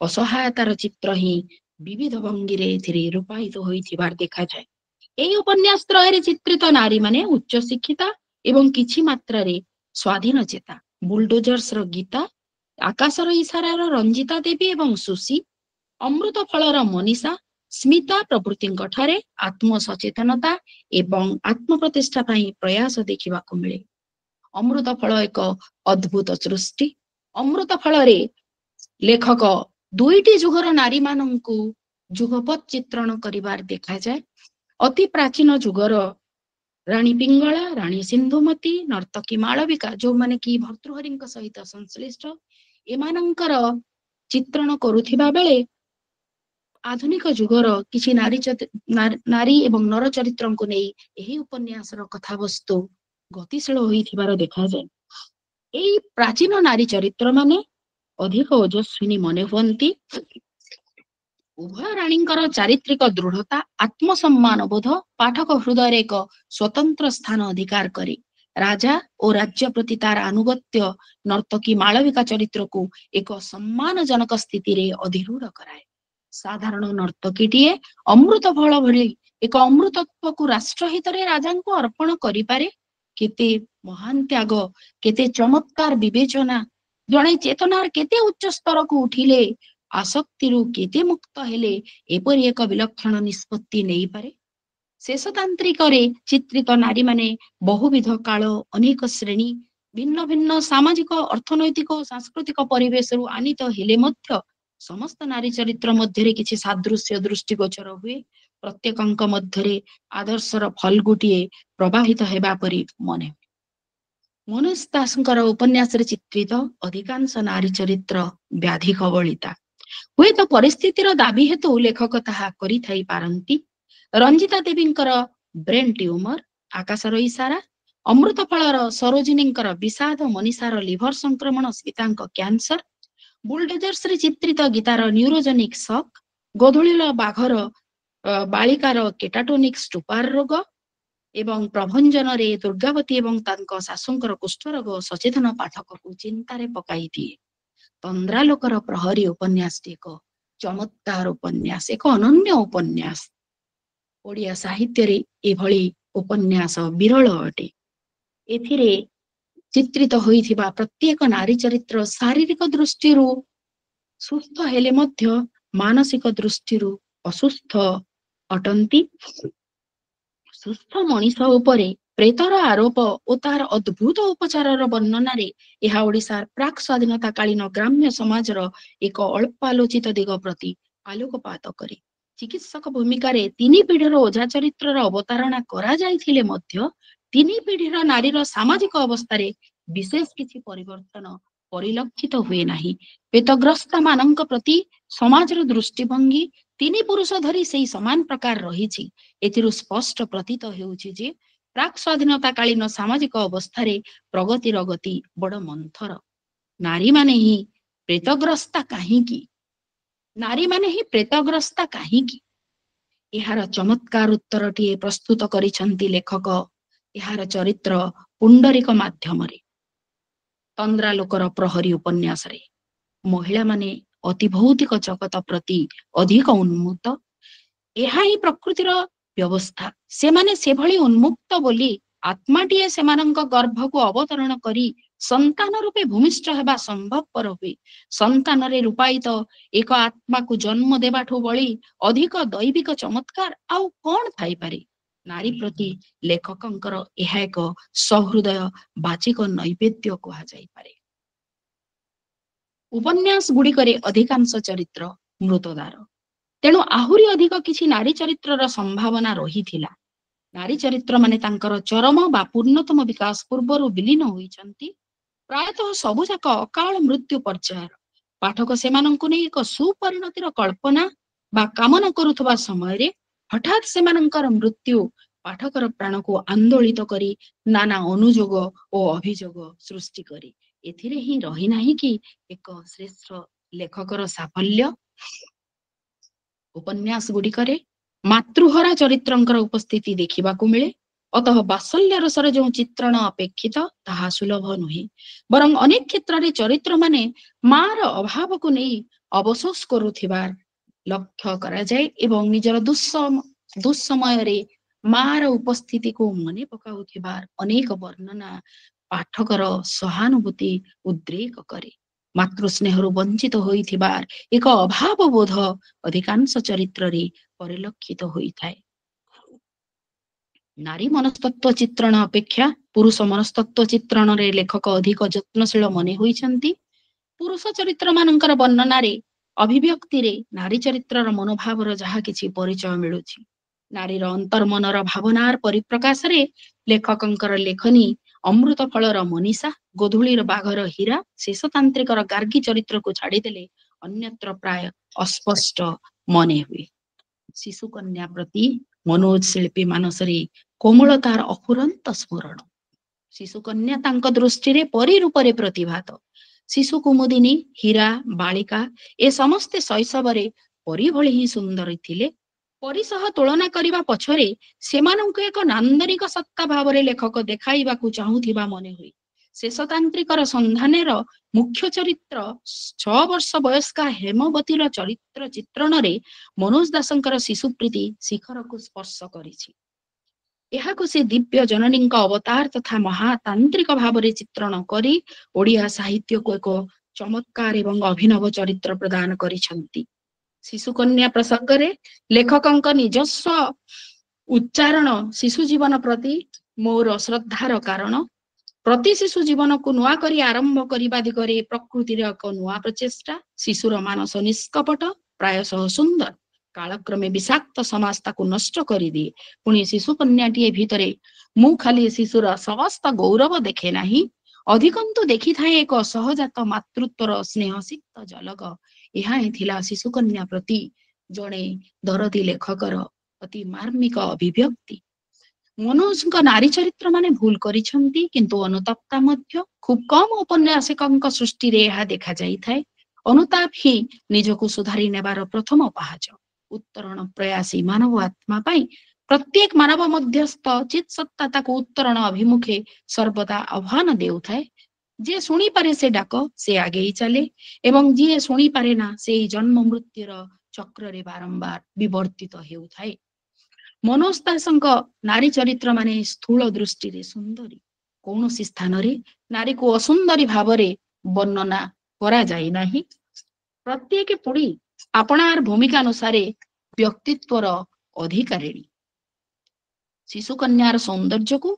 ଅସହାୟତାର ଚିତ୍ର ହିଁ ବିବିଧ ଭଙ୍ଗୀରେ ଏଥିରେ ରୂପାୟିତ ହୋଇଥିବାର ଦେଖାଯାଏ। ଏହି ଉପନ୍ୟାସ ତ୍ରୟରେ ଚିତ୍ରିତ ନାରୀମାନେ ଉଚ୍ଚ ଶିକ୍ଷିତା ଏବଂ କିଛି ମାତ୍ରାରେ ସ୍ୱାଧୀନ ଚେତା। ବୁଲଡୋଜର୍ସର ଗୀତା, ଆକାଶର ଇସାରାର ରଞ୍ଜିତା ଦେବୀ ଏବଂ ସୁଶୀ, ଅମୃତ ଫଳର ମନୀଷା, ସ୍ମିତା ପ୍ରଭୃତିଙ୍କ ଠାରେ ଆତ୍ମସଚେତନତା ଏବଂ ଆତ୍ମପ୍ରତିଷ୍ଠା ପାଇଁ ପ୍ରୟାସ ଦେଖିବାକୁ ମିଳେ। ଅମୃତ ଫଳ ଏକ ଅଦ୍ଭୁତ ସୃଷ୍ଟି। ଅମୃତ ଫଳରେ ଲେଖକ 2ଟି ଯୁଗର ନାରୀମାନଙ୍କୁ ଯୁଗପତ୍ ଚିତ୍ରଣ କରିବାର ଦେଖାଯାଏ। ଅତି ପ୍ରାଚୀନ ଯୁଗର ରାଣୀ ପିଙ୍ଗଳା, ରାଣୀ ସିନ୍ଧୁମତୀ, ନର୍ତ୍ତକୀ ମାଳବିକା ଯୋଉମାନେ କି ଭର୍ତ୍ତୃହରିଙ୍କ ସହିତ ସଂଶ୍ଳିଷ୍ଟ, ଏମାନଙ୍କର ଚିତ୍ରଣ କରୁଥିବା ବେଳେ ଆଧୁନିକ ଯୁଗର କିଛି ନାରୀ ଏବଂ ନର ଚରିତ୍ରଙ୍କୁ ନେଇ ଏହି ଉପନ୍ୟାସର କଥାବସ୍ତୁ ଗତିଶୀଳ ହୋଇଥିବାର ଦେଖାଯାଏ। ଏଇ ପ୍ରାଚୀନ ନାରୀ ଚରିତ୍ର ମାନେ ଅଧିକ ଓଜସ୍ୱିନୀ ମନେ ହୁଅନ୍ତି। ଉଭୟ ରାଣୀଙ୍କର ଚାରିତ୍ରିକ ଦୃଢତା, ଆତ୍ମସମ୍ମାନ ବୋଧ ପାଠକ ହୃଦୟରେ ଏକ ସ୍ୱତନ୍ତ୍ର ସ୍ଥାନ ଅଧିକାର କରେ। ରାଜା ଓ ରାଜ୍ୟ ପ୍ରତି ତାର ଆନୁଗତ୍ୟ ନର୍ତ୍ତକୀ ମାଳବିକା ଚରିତ୍ରକୁ ଏକ ସମ୍ମାନଜନକ ସ୍ଥିତିରେ ଅଧିରୂଢ କରାଏ। ସାଧାରଣ ନର୍ତ୍ତକୀଟିଏ ଅମୃତ ଫଳ ଭଳି ଏକ ଅମୃତତ୍ୱକୁ ରାଷ୍ଟ୍ର ହିତରେ ରାଜାଙ୍କୁ ଅର୍ପଣ କରିପାରେ। କେତେ ମହାନ ତ୍ୟାଗ, କେତେ ଚମତ୍କାର ବିବେଚନା, ଜଣେ ଚେତନାର କେତେ ଉଚ୍ଚ ସ୍ତରକୁ ଉଠିଲେ, ଆସକ୍ତିରୁ କେତେ ମୁକ୍ତ ହେଲେ ଏପରି ଏକ ବିଲକ୍ଷଣ ନିଷ୍ପତ୍ତି ନେଇପାରେ। ଶେଷତାନ୍ତ୍ରିକରେ ଚିତ୍ରିତ ନାରୀମାନେ ବହୁବିଧ କାଳ, ଅନେକ ଶ୍ରେଣୀ, ଭିନ୍ନ ଭିନ୍ନ ସାମାଜିକ, ଅର୍ଥନୈତିକ ଓ ସାଂସ୍କୃତିକ ପରିବେଶରୁ ଆନିତ ହେଲେ ମଧ୍ୟ ସମସ୍ତ ନାରୀ ଚରିତ୍ର ମଧ୍ୟରେ କିଛି ସାଦୃଶ୍ୟ ଦୃଷ୍ଟିଗୋଚର ହୁଏ। ପ୍ରତ୍ୟେକଙ୍କ ମଧ୍ୟରେ ଆଦର୍ଶର ଫଲ୍ଗୁଟିଏ ପ୍ରବାହିତ ହେବା ପରି ମନେ ହୁଏ। ମନୋଜ ଦାସଙ୍କର ଉପନ୍ୟାସରେ ଚିତ୍ରିତ ଅଧିକାଂଶ ନାରୀ ଚରିତ୍ର ବ୍ୟାଧି କବଳିତା। हुए तो परिस्थितिर दाबी हेतु लेखक ताहा करिथाई पारंती। रंजिता देवींकर ब्रेन ट्यूमर, आकाशर इशारा, अमृत फलर सरोजिनींकर विषाद, मनीषार लिभर संक्रमण, सीतांक कैंसर, बुलडोजर्स रे चित्रित गीतार न्यूरोजेनिक शॉक, गोधुलील बाघर बालिकार केटाटोनिक स्टुपार रोग एवं प्रभंजन रे दुर्गावती एवं तांको शाशुंकर कुष्ठ रोग सचेतन पाठक को चिंतारे पकाई दिए। तंद्रालोकर प्रहरी उपन्यास एक चमत्कार उपन्यास, एक अनन्य उपन्यास। ओडिया साहित्य रे एभली उपन्यास विरल अटे। एथिरे चित्रित होइथिबा प्रत्येक नारी चरित्र शारीरिक दृष्टिरू सुस्थ हेले मध्य मानसिक दृष्टिरू असुस्थ अटंती। सुस्थ मनीष उपरे प्रेतर आरोप और तार अद्भुत उपचार वर्णन यह ओडिशार प्राक स्वाधीनता कालीन ग्राम्य समाजर एक अल्पालोचित दिग प्रति आलोकपात करे। चिकित्सक भूमिकार तीन पीढ़ीर ओझा चरित्र अवतारणा करा जाइथिले मध्य तीन पीढ़ीर नारीर सामाजिक अवस्था विशेष किछि परिवर्तन परिलक्षित हुए नाही। पेतग्रस्ता मानक प्रति समाजर दृष्टिभंगी तीन पुरुष धरी सेही समान प्रकार रहिछि। एथिरु स्पष्ट प्रतीत हेउछि जे प्राक स्वाधीनता कालीन सामाजिक अवस्था प्रगतिर गति बड़ मंथर। नारी माने ही प्रेतग्रस्ता काहीकि, नारी माने ही प्रेतग्रस्ता काहीकि, एहार चमत्कार उत्तरटीए प्रस्तुत करिसंती लेखक एहार चरित्र पुंडरीक माध्यमरे। तंद्रालोकर प्रहरी उपन्यास रे महिला माने अति भौतिक जगत प्रति अधिक उन्मुक्त। एहा ही प्रकृतिर व्यवस्था। से माने से भली उन्मुक्त बोली आत्माटीए सेमानंक गर्भ को अवतरण करी संतान रूपे भूमिष्ठ हेबा संभवपर हुए। संतान रे रूपायित एक आत्मा को जन्म देबाठू बली अधिक दैविक चमत्कार आउ कौन थाई पारे। नारी प्रति लेखकंकर यह एक सहृदय बाचिक नैवेद्य कहा जाई पारे। उपन्यास गुड़िकरे अधिकांश चरित्र मृतदार, तेणु आहुरी अधिक किछि नारी चरित्रर संभावना रहिथिला। नारी चरित्र माने तांकर चरम बा पूर्णतम विकास पूर्वरु विलीन होइछंती। प्रायतः सबुजाक अकाल मृत्यु पर्यायर। पाठक सेमानंकु नै एक सुपरिणतिर कल्पना बा कामना करुथबा समय रे हठात सेमानंकर मृत्यु पाठकर प्राण को आंदोलित करी नाना अनुजोग और अभिजोग सृष्टि करी। एथिरे ही रही नाही कि एक श्रेष्ठ लेखकर साफल्य। उपन्यास गुड़िकरे मातृहरा चरित्रंकर उपस्थिति देखिबाकू मिले। अतः बात्सल्य रसर जो चित्रण अपेक्षित ताहा सुलभ नुहे, बरं अनेक क्षेत्र रे चरित्र माने मार अभाव को नहीं अवशोष करुथिबार लक्ष्य करा जाए एवं निजर दुस्समय रे मार उपस्थिति को मने पकाउथिबार अनेक वर्णना पाठकर सहानुभूति उद्रेक करे। मातृस्नेहरु वंचित होइथिबार एक अभाव बोध अधिकांश चरित्र रे परिलक्षित होइथाय। नारी मनस्तत्व चित्रण अपेक्षा पुरुष मनस्तत्व चित्रण रे लेखक अधिक यत्नशील मने होइछंती। पुरुष चरित्र मानकर वर्णना रे अभिव्यक्ति रे नारी चरित्रर मनोभावर जहा किछि परिचय मिलुछि। नारीर अंतर्मनर भावनार परिप्रकाश रे लेखकंकर लेखनी अमृत फलर मनीषा, गोधुलीर बाघर हीरा, शेषतांत्रिकर गार्गी चरित्र को छाड़ीदेले अन्यत्र प्राय अस्पष्ट मने हुए। शिशु कन्या प्रति मनोज शिल्पी मानसरे कोमलतार अफुरंत स्मरण। शिशु कन्या तांक दृष्टि रे परी रूपरे प्रतिभात। शिशु कुमुदिनी, हीरा, बालिका ए समस्ते शैशवरे परी भली ही सुंदर थिले। परी सह तुलना करिबा पछरे सेमानंकु एक नान्दनिक सत्ता भावरे लेखक देखाइबाकू चाहुथिबा मने हुई। शेषतांत्रिकर संधानेर मुख्य चरित्र 6 वर्ष वयस्का हेमवतीर चरित्र चित्रण रे मनोज दासंकर शिशु प्रीति शिखर को स्पर्श करिछि। एहाकु से दिव्य जननींक अवतार तथा महातांत्रिक भावरे चित्रण करी ओडिया साहित्य को एक चमत्कार एवं अभिनव चरित्र प्रदान करिछंती। शिशु कन्या प्रसंग रे लेखकंक निजस्व उच्चारण शिशु जीवन प्रति मोर श्रद्धार कारण। प्रति शिशु जीवन को नुआ करी आरंभ करिबा दिगरे प्रकृतिर एक नुआ प्रचेष्टा। शिशुर मानस निष्कपट प्रायशः सुंदर, कालक्रमे विषाक्त समाज ताकू नष्ट करी दिए। पुणी शिशु कन्याटीए भितरे मु खाली शिशुर समस्त गौरव देखे नाही, अधिकंतु देखि थाए एक सहजात मातृत्वर स्नेहसिक्त झलक। ଏହା ହିଁ ଥିଲା ଶିଶୁକନ୍ୟା ପ୍ରତି ଜଣେ ଦରଦୀ ଲେଖକର ଅତି ମାର୍ମିକ ଅଭିବ୍ୟକ୍ତି। ମନୋଜଙ୍କ ନାରୀ ଚରିତ୍ର ମାନେ ଭୁଲ କରିଛନ୍ତି, କିନ୍ତୁ ଅନୁତପ୍ତା ମଧ୍ୟ। ଖୁବ କମ ଔପନ୍ୟାସିକଙ୍କ ସୃଷ୍ଟିରେ ଏହା ଦେଖାଯାଇଥାଏ। ଅନୁତାପ ହିଁ ନିଜକୁ ସୁଧାରି ନେବାର ପ୍ରଥମ ପାହାଚ। ଉତ୍ତରଣ ପ୍ରୟାସୀ ମାନବ ଆତ୍ମା ପାଇଁ ପ୍ରତ୍ୟେକ ମାନବ ମଧ୍ୟସ୍ଥ ଚିତ୍ ସତ୍ତା ତାକୁ ଉତ୍ତରଣ ଅଭିମୁଖେ ସର୍ବଦା ଆହ୍ୱାନ ଦେଉଥାଏ। ଯିଏ ଶୁଣିପାରେ ସେ ଡାକ, ସେ ଆଗେଇ ଚାଲେ, ଏବଂ ଯିଏ ଶୁଣିପାରେ ନା ସେଇ ଜନ୍ମ ମୃତ୍ୟୁର ଚକ୍ରରେ ବାରମ୍ବାର ବିବର୍ତ୍ତିତ ହେଉଥାଏ। ମନୋଜ ଦାସଙ୍କ ନାରୀ ଚରିତ୍ର ମାନେ ସ୍ଥୂଳ ଦୃଷ୍ଟିରେ ସୁନ୍ଦରୀ। କୌଣସି ସ୍ଥାନରେ ନାରୀକୁ ଅସୁନ୍ଦରୀ ଭାବରେ ବର୍ଣ୍ଣନା କରାଯାଇ ନାହିଁ। ପ୍ରତ୍ୟେକ ପୁଣି ଆପଣାର ଭୂମିକା ଅନୁସାରେ ବ୍ୟକ୍ତିତ୍ୱର ଅଧିକାରିଣୀ। ଶିଶୁକନ୍ୟାର ସୌନ୍ଦର୍ଯ୍ୟକୁ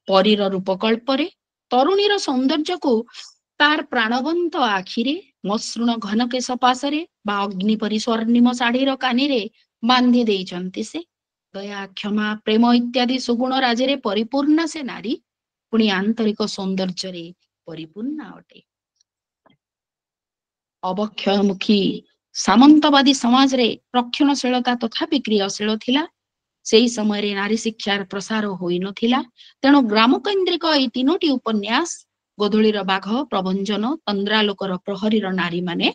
ପରୀର ରୂପକଳ୍ପରେ, ତରୁଣୀର ସୌନ୍ଦର୍ଯ୍ୟକୁ ତାର ପ୍ରାଣବନ୍ତ ଆଖିରେ, ମସୃଣ ଘନ କେଶ ପାଶରେ ବା ଅଗ୍ନି ପରି ସ୍ୱର୍ଣ୍ଣିମ ଶାଢୀର କାନିରେ ବାନ୍ଧି ଦେଇଛନ୍ତି ସେ। ଦୟା, କ୍ଷମା, ପ୍ରେମ ଇତ୍ୟାଦି ସୁଗୁଣ ରାଜିରେ ପରିପୂର୍ଣ୍ଣ ସେ ନାରୀ, ପୁଣି ଆନ୍ତରିକ ସୌନ୍ଦର୍ଯ୍ୟରେ ପରିପୂର୍ଣ୍ଣ ଅଟେ। ଅବକ୍ଷୟମୁଖୀ ସାମନ୍ତବାଦୀ ସମାଜରେ ରକ୍ଷଣଶୀଳତା ତଥାପି କ୍ରିୟାଶୀଳ ଥିଲା। ସେହି ସମୟରେ ନାରୀ ଶିକ୍ଷାର ପ୍ରସାର ହୋଇନଥିଲା। ତେଣୁ ଗ୍ରାମକୈନ୍ଦ୍ରିକ ଏଇ ତିନୋଟି ଉପନ୍ୟାସ, ଗୋଧୂଳିର ବାଘ, ପ୍ରଭଞ୍ଜନ, ତନ୍ଦ୍ରାଲୋକର ପ୍ରହରୀର ନାରୀମାନେ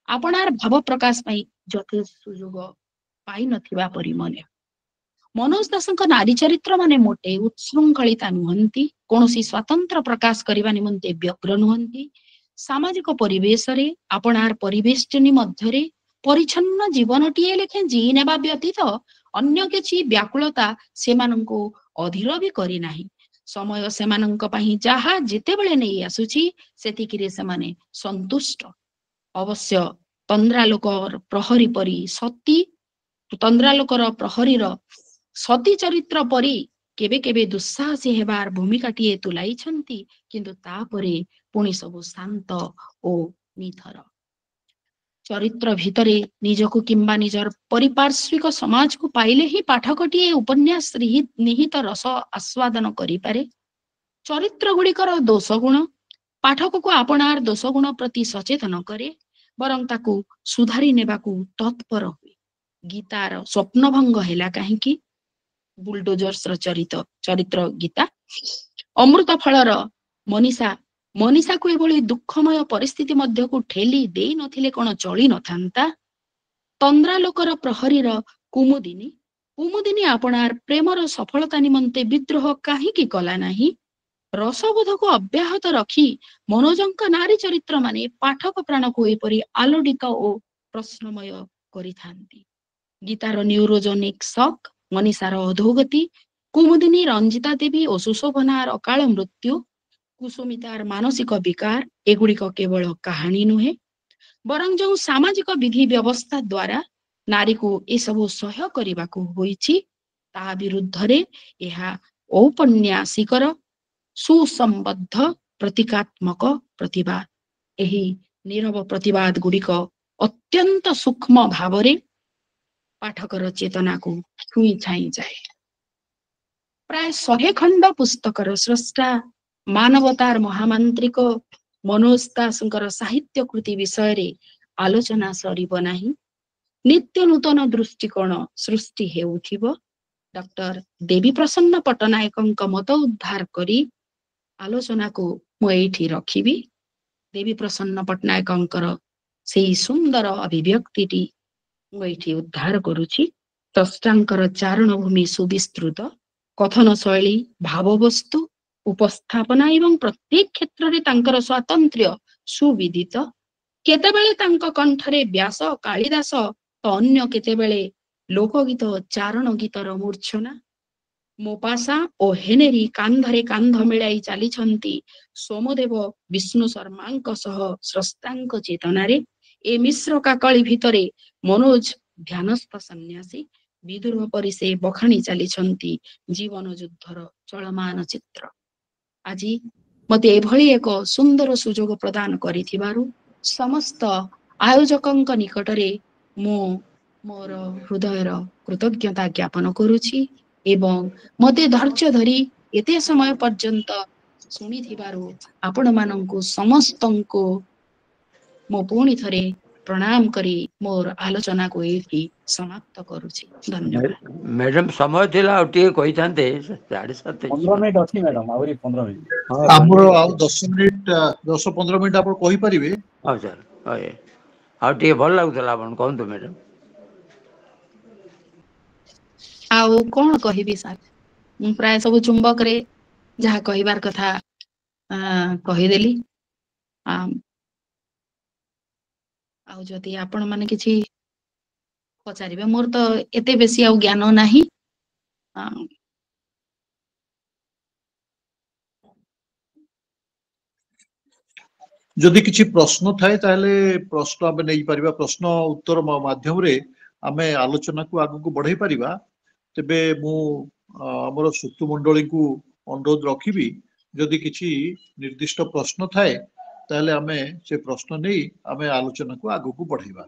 ଆପଣାର ଭାବ ପ୍ରକାଶ ପାଇଁ ଯଥେଷ୍ଟ ସୁଯୋଗ ପାଇନଥିବା ପରି ମନେ। ମନୋଜ ଦାସଙ୍କ ନାରୀ ଚରିତ୍ର ମାନେ ମୋଟେ ଉତ୍ଶୃଙ୍ଖଳିତା ନୁହନ୍ତି, କୌଣସି ସ୍ୱାତନ୍ତ୍ର ପ୍ରକାଶ କରିବା ନିମନ୍ତେ ବ୍ୟଗ୍ର ନୁହନ୍ତି। ସାମାଜିକ ପରିବେଶରେ ଆପଣାର ପରିବେଷ୍ଟନୀ ମଧ୍ୟରେ ପରିଚ୍ଛନ୍ନ ଜୀବନଟିଏ ଲେଖେ ଜୀଇ ନେବା ବ୍ୟତୀତ ଅନ୍ୟ କିଛି ବ୍ୟାକୁଳତା ସେମାନଙ୍କୁ ଅଧୀର ବି କରିନାହିଁ। ସମୟ ସେମାନଙ୍କ ପାଇଁ ଯାହା ଯେତେବେଳେ ନେଇ ଆସୁଛି ସେତିକିରେ ସେମାନେ ସନ୍ତୁଷ୍ଟ। ଅବଶ୍ୟ ତନ୍ଦ୍ରାଲୋକର ପ୍ରହରୀ ପରି ସତୀ, ତନ୍ଦ୍ରାଲୋକର ପ୍ରହରୀର ସତୀ ଚରିତ୍ର ପରି କେବେ କେବେ ଦୁଃସାହସୀ ହେବାର ଭୂମିକାଟିଏ ତୁଲାଇଛନ୍ତି, କିନ୍ତୁ ତାପରେ ପୁଣି ସବୁ ଶାନ୍ତ ଓ ନିଥର। ଚରିତ୍ର ଭିତରେ ନିଜକୁ କିମ୍ବା ନିଜର ପାରିପାର୍ଶ୍ୱିକ ସମାଜକୁ ପାଇଲେ ହିଁ ପାଠକଟିଏ ଉପନ୍ୟାସ ନିହିତ ରସ ଆସ୍ୱାଦନ କରିପାରେ। ଚରିତ୍ର ଗୁଡ଼ିକର ଦୋଷଗୁଣ ପାଠକକୁ ଆପଣାର ଦୋଷଗୁଣ ପ୍ରତି ସଚେତନ କରେ, ବରଂ ତାକୁ ସୁଧାରି ନେବାକୁ ତତ୍ପର ହୁଏ। ଗୀତାର ସ୍ୱପ୍ନଭଙ୍ଗ ହେଲା କାହିଁକି? ବୁଲଡୋଜର୍ସର ଚରିତ୍ର ଗୀତା। ଅମୃତ ଫଳର ମନୀଷାକୁ ଏଭଳି ଦୁଃଖମୟ ପରିସ୍ଥିତି ମଧ୍ୟକୁ ଠେଲି ଦେଇ ନଥିଲେ କଣ ଚଳି ନଥାନ୍ତା? ତନ୍ଦ୍ରାଲୋକର ପ୍ରହରୀର କୁମୁଦିନୀ ଆପଣାର ପ୍ରେମର ସଫଳତା ନିମନ୍ତେ ବିଦ୍ରୋହ କାହିଁକି କଲା ନାହିଁ? ରସବୋଧକୁ ଅବ୍ୟାହତ ରଖି ମନୋଜଙ୍କ ନାରୀ ଚରିତ୍ର ମାନେ ପାଠକ ପ୍ରାଣକୁ ଏପରି ଆଲୋଡ଼ିତ ଓ ପ୍ରଶ୍ନମୟ କରିଥାନ୍ତି। ଗୀତାର ନ୍ୟୁରୋଜେନିକ ସକ୍, ମନୀଷାର ଅଧୋଗତି, କୁମୁଦିନୀ, ରଞ୍ଜିତା ଦେବୀ ଓ ସୁଶୋଭନାର ଅକାଳ ମୃତ୍ୟୁ, କୁସୁମିତାର ମାନସିକ ବିକାର, ଏଗୁଡିକ କେବଳ କାହାଣୀ ନୁହେଁ, ବରଂ ଯେଉଁ ସାମାଜିକ ବିଧି ବ୍ୟବସ୍ଥା ଦ୍ୱାରା ନାରୀକୁ ଏସବୁ ସହ୍ୟ କରିବାକୁ ହୋଇଛି ତାହା ବିରୁଦ୍ଧରେ ଏହା ଔପନ୍ୟାସିକର ସୁସମ୍ବଦ୍ଧ ପ୍ରତୀକାତ୍ମକ ପ୍ରତିବାଦ। ଏହି ନୀରବ ପ୍ରତିବାଦ ଗୁଡିକ ଅତ୍ୟନ୍ତ ସୂକ୍ଷ୍ମ ଭାବରେ ପାଠକର ଚେତନାକୁ ଛୁଇଁ ଛାଇଁ ଯାଏ। ପ୍ରାୟ 100 ଖଣ୍ଡ ପୁସ୍ତକର ସ୍ରଷ୍ଟା, ମାନବତାର ମହାମାନ୍ତ୍ରିକ ମନୋଜ ଦାସଙ୍କର ସାହିତ୍ୟ କୃତି ବିଷୟରେ ଆଲୋଚନା ସରିବ ନାହିଁ। ନିତ୍ୟ ନୂତନ ଦୃଷ୍ଟିକୋଣ ସୃଷ୍ଟି ହେଉଥିବ। ଡକ୍ଟର ଦେବୀ ପ୍ରସନ୍ନ ପଟ୍ଟନାୟକଙ୍କ ମତ ଉଦ୍ଧାର କରି ଆଲୋଚନାକୁ ମୁଁ ଏଇଠି ରଖିବି। ଦେବୀ ପ୍ରସନ୍ନ ପଟ୍ଟନାୟକଙ୍କର ସେଇ ସୁନ୍ଦର ଅଭିବ୍ୟକ୍ତିଟି ମୁଁ ଏଇଠି ଉଦ୍ଧାର କରୁଛି। ସ୍ରଷ୍ଟାଙ୍କର ଚାରଣଭୂମି ସୁବିସ୍ତୃତ, କଥନ ଶୈଳୀ, ଭାବବସ୍ତୁ, ଉପସ୍ଥାପନା ଏବଂ ପ୍ରତ୍ୟେକ କ୍ଷେତ୍ରରେ ତାଙ୍କର ସ୍ୱାତନ୍ତ୍ର୍ୟ ସୁବିଦିତ। କେତେବେଳେ ତାଙ୍କ କଣ୍ଠରେ ବ୍ୟାସ, କାଳିଦାସ ତ ଅନ୍ୟ କେତେବେଳେ ଲୋକଗୀତ, ଚାରଣ ଗୀତର ମୂର୍ଚ୍ଛନା। ମୋପାସା ଓ ହେନେରୀ କାନ୍ଧରେ କାନ୍ଧ ମିଳାଇ ଚାଲିଛନ୍ତି ସୋମଦେବ ବିଷ୍ଣୁ ଶର୍ମାଙ୍କ ସହ ସ୍ରଷ୍ଟାଙ୍କ ଚେତନାରେ। ଏ ମିଶ୍ର କାକଳି ଭିତରେ ମନୋଜ ଧ୍ୟାନସ୍ଥ ସନ୍ନ୍ୟାସୀ, ବିଦୁର ପରି ସେ ବଖାଣି ଚାଲିଛନ୍ତି ଜୀବନ ଯୁଦ୍ଧର ଚଳମାନ ଚିତ୍ର। ଆଜି ମତେ ଏଭଳି ଏକ ସୁନ୍ଦର ସୁଯୋଗ ପ୍ରଦାନ କରିଥିବାରୁ ସମସ୍ତ ଆୟୋଜକଙ୍କ ନିକଟରେ ମୁଁ ମୋର ହୃଦୟର କୃତଜ୍ଞତା ଜ୍ଞାପନ କରୁଛି ଏବଂ ମତେ ଧୈର୍ଯ୍ୟ ଧରି ଏତେ ସମୟ ପର୍ଯ୍ୟନ୍ତ ଶୁଣିଥିବାରୁ ଆପଣମାନଙ୍କୁ ସମସ୍ତଙ୍କୁ ମୁଁ ପୁଣି ଥରେ प्रणाम करी मोर आलोचना को एठी समाप्त करूची। धन्यवाद। मैडम समय थिला उठी कहि थांते 7:30 15 मिनिट अछि मैडम आउरी 15 मिनिट ଆମର ଆଉ 10 ମିନିଟ 10-15 ମିନିଟ ଆପଣ କହିପାରିବେ? हां सर ओए आ टे भल लागुतला आपण कहंतु मैडम आउ कोन कहिबी सर मु प्राय सब चुंबक रे जहा कहिबार कथा कहिदेली आउ जदि आपण माने किछि पचारिबे मोर तो एते बेसी आउ ज्ञान नाही ଯଦି କିଛି ପ୍ରଶ୍ନ ଥାଏ ତାହେଲେ ପ୍ରଶ୍ନ ଆମେ ନେଇପାରିବା ପ୍ରଶ୍ନ ଉତ୍ତର ମାଧ୍ୟମରେ ଆମେ ଆଲୋଚନାକୁ ଆଗକୁ ବଢେଇ ପାରିବା। ତେବେ ମୁଁ ଆମର ସୁତୁ ମଣ୍ଡଳୀକୁ ଅନୁରୋଧ ରଖିବି ଯଦି କିଛି ନିର୍ଦ୍ଦିଷ୍ଟ ପ୍ରଶ୍ନ ଥାଏ ତାହେଲେ ଆମେ ସେ ପ୍ରଶ୍ନ ନେଇ ଆମେ ଆଲୋଚନାକୁ ଆଗକୁ ବଢେଇବା।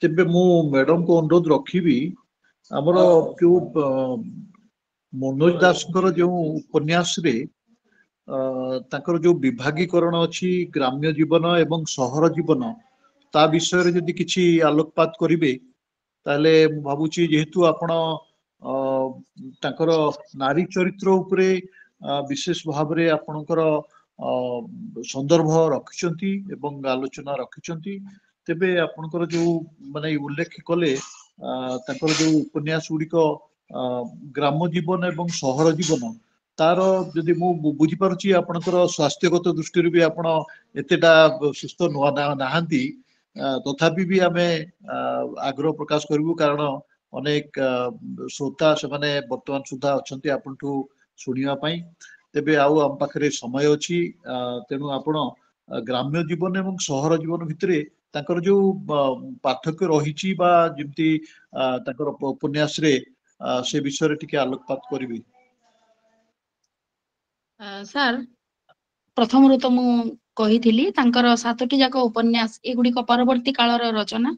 ତେବେ ମୁଁ ମ୍ୟାଡମକୁ ଅନୁରୋଧ ରଖିବି ଆମର ଯୋଉ ମନୋଜ ଦାସଙ୍କର ଯୋଉ ଉପନ୍ୟାସରେ ତାଙ୍କର ଯୋଉ ବିଭାଗୀକରଣ ଅଛି ଗ୍ରାମ୍ୟ ଜୀବନ ଏବଂ ସହର ଜୀବନ ତା ବିଷୟରେ ଯଦି କିଛି ଆଲୋକପାତ କରିବେ ତାହେଲେ ମୁଁ ଭାବୁଛି ଯେହେତୁ ଆପଣ ତାଙ୍କର ନାରୀ ଚରିତ୍ର ଉପରେ ବିଶେଷ ଭାବରେ ଆପଣଙ୍କର ସନ୍ଦର୍ଭ ରଖିଛନ୍ତି ଏବଂ ଆଲୋଚନା ରଖିଛନ୍ତି ତେବେ ଆପଣଙ୍କର ଯୋଉ ମାନେ ଉଲ୍ଲେଖ କଲେ ତାଙ୍କର ଯୋଉ ଉପନ୍ୟାସ ଗୁଡିକ ଗ୍ରାମ ଜୀବନ ଏବଂ ସହର ଜୀବନ ତାର ଯଦି ମୁଁ ବୁଝିପାରୁଛି ଆପଣଙ୍କର ସ୍ୱାସ୍ଥ୍ୟଗତ ଦୃଷ୍ଟିରୁ ବି ଆପଣ ଏତେଟା ସୁସ୍ଥ ନାହାନ୍ତି ତଥାପି ବି ଆମେ ଆଗ୍ରହ ପ୍ରକାଶ କରିବୁ କାରଣ ଅନେକ ଶ୍ରୋତା ସେମାନେ ବର୍ତ୍ତମାନ ସୁଦ୍ଧା ଅଛନ୍ତି ଆପଣଠୁ ଶୁଣିବା ପାଇଁ ତେବେ ଆଉ ଆମ ପାଖରେ ସମୟ ଅଛି ତେଣୁ ଆପଣ ଗ୍ରାମ୍ୟ ଜୀବନ ଏବଂ ସହର ଜୀବନ ଭିତରେ ତାଙ୍କର ଯୋଉ ପାର୍ଥକ୍ୟ ରହିଛି ବା ଯେମିତି ତାଙ୍କର ଉପନ୍ୟାସରେ ସେ ବିଷୟରେ ଟିକେ ଆଲୋକପାତ କରିବି। ସାର୍ ପ୍ରଥମରୁ ତ ମୁଁ କହିଥିଲି ତାଙ୍କର 7ଟି ଯାକ ଉପନ୍ୟାସ ଏଗୁଡିକ ପରବର୍ତ୍ତୀ କାଳର ରଚନା।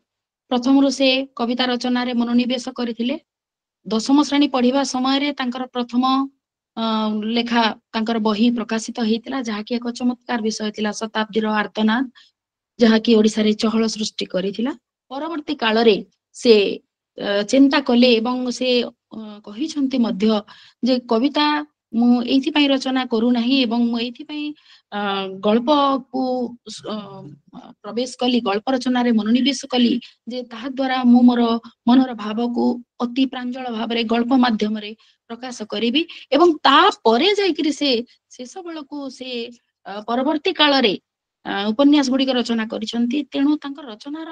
ପ୍ରଥମରୁ ସେ କବିତା ରଚନାରେ ମନୋନିବେଶ କରିଥିଲେ। 10ମ ଶ୍ରେଣୀ ପଢିବା ସମୟରେ ତାଙ୍କର ପ୍ରଥମ ଲେଖା ତାଙ୍କର ବହି ପ୍ରକାଶିତ ହେଇଥିଲା ଯାହାକି ଏକ ଚମତ୍କାର ବିଷୟ ଥିଲା ଶତାବ୍ଦୀର ଆର୍ତ୍ତନାଦ ଯାହାକି ଓଡିଶାରେ ଚହଳ ସୃଷ୍ଟି କରିଥିଲା। ପରବର୍ତ୍ତୀ କାଳରେ ସେ ଚିନ୍ତା କଲେ ଏବଂ ସେ କହିଛନ୍ତି ମଧ୍ୟ ଯେ କବିତା ମୁଁ ଏଇଥିପାଇଁ ରଚନା କରୁନାହିଁ ଏବଂ ମୁଁ ଏଇଥିପାଇଁ ଗଳ୍ପକୁ ପ୍ରବେଶ କଲି ଗଳ୍ପ ରଚନାରେ ମନୋନିବେଶ କଲି ଯେ ତାହା ଦ୍ୱାରା ମୁଁ ମୋର ମନର ଭାବକୁ ଅତି ପ୍ରାଞ୍ଜଳ ଭାବରେ ଗଳ୍ପ ମାଧ୍ୟମରେ ପ୍ରକାଶ କରିବି ଏବଂ ତାପରେ ଯାଇକିରି ସେ ଶେଷ ବେଳକୁ ସେ ପରବର୍ତ୍ତୀ କାଳରେ ଉପନ୍ୟାସ ଗୁଡିକ ରଚନା କରିଛନ୍ତି। ତେଣୁ ତାଙ୍କର ରଚନାର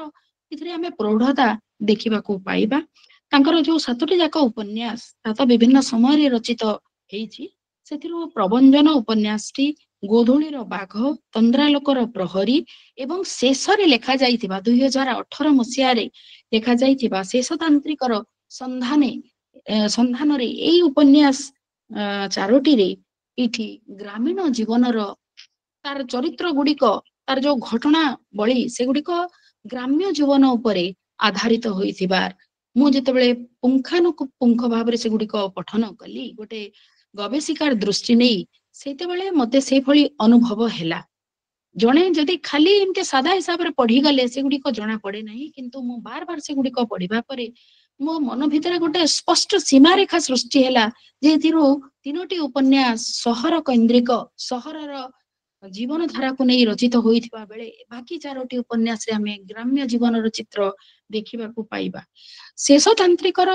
ଏଥିରେ ଆମେ ପ୍ରୌଢତା ଦେଖିବାକୁ ପାଇବା। ତାଙ୍କର ଯୋଉ 7ଟି ଯାକ ଉପନ୍ୟାସ ତାହା ତ ବିଭିନ୍ନ ସମୟରେ ରଚିତ ହେଇଛି। ସେଥିରୁ ପ୍ରବଞ୍ଜନ ଉପନ୍ୟାସଟି ଗୋଧୂଳିର ବାଘ ତନ୍ଦ୍ରାଲୋକର ପ୍ରହରୀ ଏବଂ ଶେଷରେ ଲେଖାଯାଇଥିବା 2018 ମସିହାରେ ଲେଖାଯାଇଥିବା ଶେଷତାନ୍ତ୍ରିକର ସନ୍ଧାନରେ ଏଇ ଉପନ୍ୟାସ 4ଟିରେ ଏଇଠି ଗ୍ରାମୀଣ ଜୀବନର ତାର ଚରିତ୍ର ଗୁଡିକ ତାର ଯୋଉ ଘଟଣା ବଳି ସେଗୁଡିକ ଗ୍ରାମ୍ୟ ଜୀବନ ଉପରେ ଆଧାରିତ ହୋଇଥିବାର ମୁଁ ଯେତେବେଳେ ପୁଙ୍ଖାନୁପୁଙ୍ଖ ଭାବରେ ସେଗୁଡିକ ପଠନ କଲି ଗୋଟେ ଗବେଷିକାର ଦୃଷ୍ଟି ନେଇ ସେତେବେଳେ ମତେ ସେଇଭଳି ଅନୁଭବ ହେଲା। ଜଣେ ଯଦି ଖାଲି ଏମିତି ସାଧା ହିସାବରେ ପଢିଗଲେ ସେଗୁଡିକ ଜଣା ପଡେ ନାହିଁ କିନ୍ତୁ ମୁଁ ବାର ବାର ସେଗୁଡିକ ପଢିବା ପରେ ମୋ ମନ ଭିତରେ ଗୋଟେ ସ୍ପଷ୍ଟ ସୀମାରେଖା ସୃଷ୍ଟି ହେଲା ଯେ ଏଥିରୁ 3ଟି ଉପନ୍ୟାସ ସହର କୈନ୍ଦ୍ରିକ ସହରର ଜୀବନ ଧାରାକୁ ନେଇ ରଚିତ ହୋଇଥିବା ବେଳେ ବାକି 4ଟି ଉପନ୍ୟାସରେ ଆମେ ଗ୍ରାମ୍ୟ ଜୀବନର ଚିତ୍ର ଦେଖିବାକୁ ପାଇବା। ଶେଷତାନ୍ତ୍ରିକର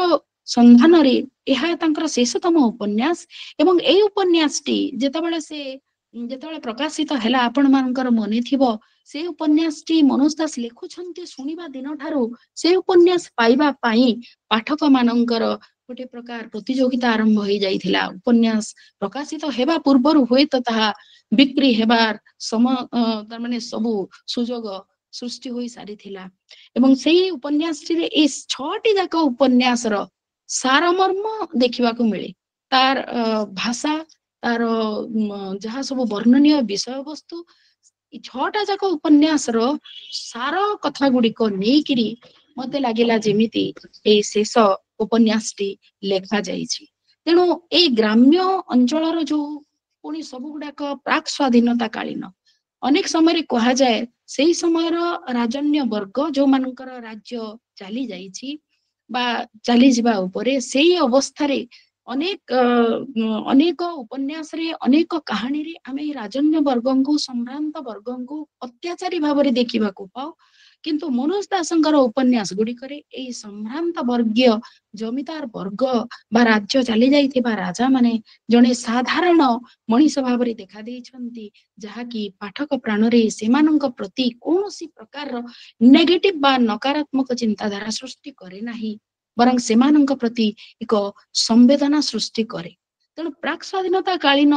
ସନ୍ଧାନରେ ଏହା ତାଙ୍କର ଶେଷତମ ଉପନ୍ୟାସ ଏବଂ ଏଇ ଉପନ୍ୟାସଟି ଯେତେବେଳେ ପ୍ରକାଶିତ ହେଲା ଆପଣ ମାନଙ୍କର ମନେ ଥିବ ସେ ଉପନ୍ୟାସଟି ମନୋଜ ଦାସ ଲେଖୁଛନ୍ତି ଶୁଣିବା ଦିନଠାରୁ ସେ ଉପନ୍ୟାସ ପାଇବା ପାଇଁ ପାଠକ ମାନଙ୍କର ଗୋଟେ ପ୍ରକାର ପ୍ରତିଯୋଗିତା ଆରମ୍ଭ ହେଇଯାଇଥିଲା। ଉପନ୍ୟାସ ପ୍ରକାଶିତ ହେବା ପୂର୍ବରୁ ହୁଏତ ତାହା ବିକ୍ରି ହେବାର ତାମାନେ ସବୁ ସୁଯୋଗ ସୃଷ୍ଟି ହୋଇ ସାରିଥିଲା ଏବଂ ସେଇ ଉପନ୍ୟାସଟିରେ ଏଇ 6ଟି ଯାକ ଉପନ୍ୟାସର ସାରମର୍ମ ଦେଖିବାକୁ ମିଳେ। तार भाषा तार जहाँ सब वर्णनीय विषय वस्तु 6टा जाक उपन्यास रो सार कथा गुड़िक नहीं मते लगिला जेमिति ए शेष उपन्यासटी लेखा जाइछि। तेणु ए ग्राम्य अंचल जो पुणी सब गुड़ाक प्राक स्वाधीनता कालीन अनेक समय कहा जाए से समय राजन्य वर्ग जो मानकर राज्य चली जाइछि बा चली जिबा उपरे सेही अवस्था रे अनेक अनेक उपन्यास रे अनेक कहानी रे आमे राजन्य वर्ग को सम्भ्रांत वर्ग को अत्याचारी भाव रे देखिबा को पाओ किंतु मनोज दासंकर उपन्यास गुडी करे एई सम्भ्रांत वर्गीय जमीदार वर्ग बा राज्य चली जाइथिबा राजा माने जने साधारण मनीष भाव रे देखा देइछंती जहा कि पाठक प्राण रे सेमानंक प्रति कोनोसी प्रकार नेगेटिव बा नकारात्मक चिंताधारा सृष्टि करे नाही बरं सेमानंक प्रति एक संवेदना सृष्टि करे। तेणु प्राक स्वाधीनता कालीन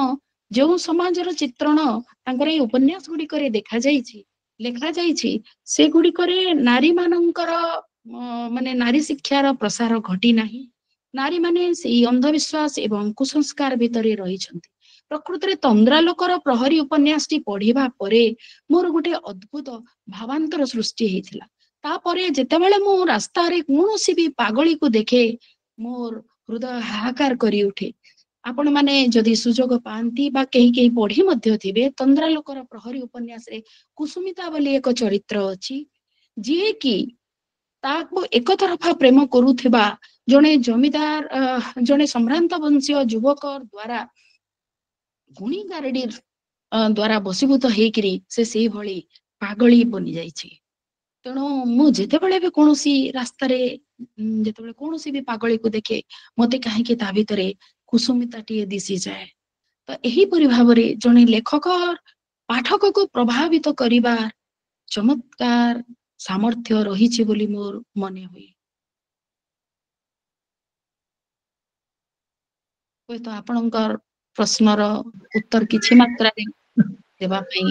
जो समाजर चित्रण तांकर ए उपन्यास गुडी करे देखा जाइछि लेखा जाइछि से गुडी करे नारी मानंकर माने नारी शिक्षार प्रसार घटी नाही नारी माने सेही अंधविश्वास एवं कुसंस्कार भितरे रहिछंती। प्रकृति रे तंद्रालोकर प्रहरी उपन्यासटी पढ़िबा परे मोर गोटे अद्भुत भावांतर सृष्टि हेतिला। तापरे जेतेबेले मु रास्ता रे कोनोसी भी पागली को देखे मोर हृदय हाहाकार करी उठे। आपण माने जदि सुजोग पांती बा केही पढ़ी मध्य थिबे तंद्रालोकर प्रहरी उपन्यास रे कुसुमिता बोली एक चरित्र अछि जे कि ताको एक तरफा प्रेम करूथिबा जने जमीदार जने सम्भ्रांत वंशीय युवक द्वारा गुणी गारेडी द्वारा बसीभूत हेकरी से भली पागली बनी जाइछि। तेणु मु जेतेबेले भी कोनोसी रास्ता रे जेतेबेले कोनोसी भी पागली को देखे मते काहे कि ता भितरे कुसुमिताटी दिसी जाए। तो एही परि भाबरे जने लेखक पाठक को प्रभावित करिबा चमत्कार सामर्थ्य रहिछि बोली मोर मने हुए। तो आपणकर प्रश्नर उत्तर किछि मात्रा रे देबा पई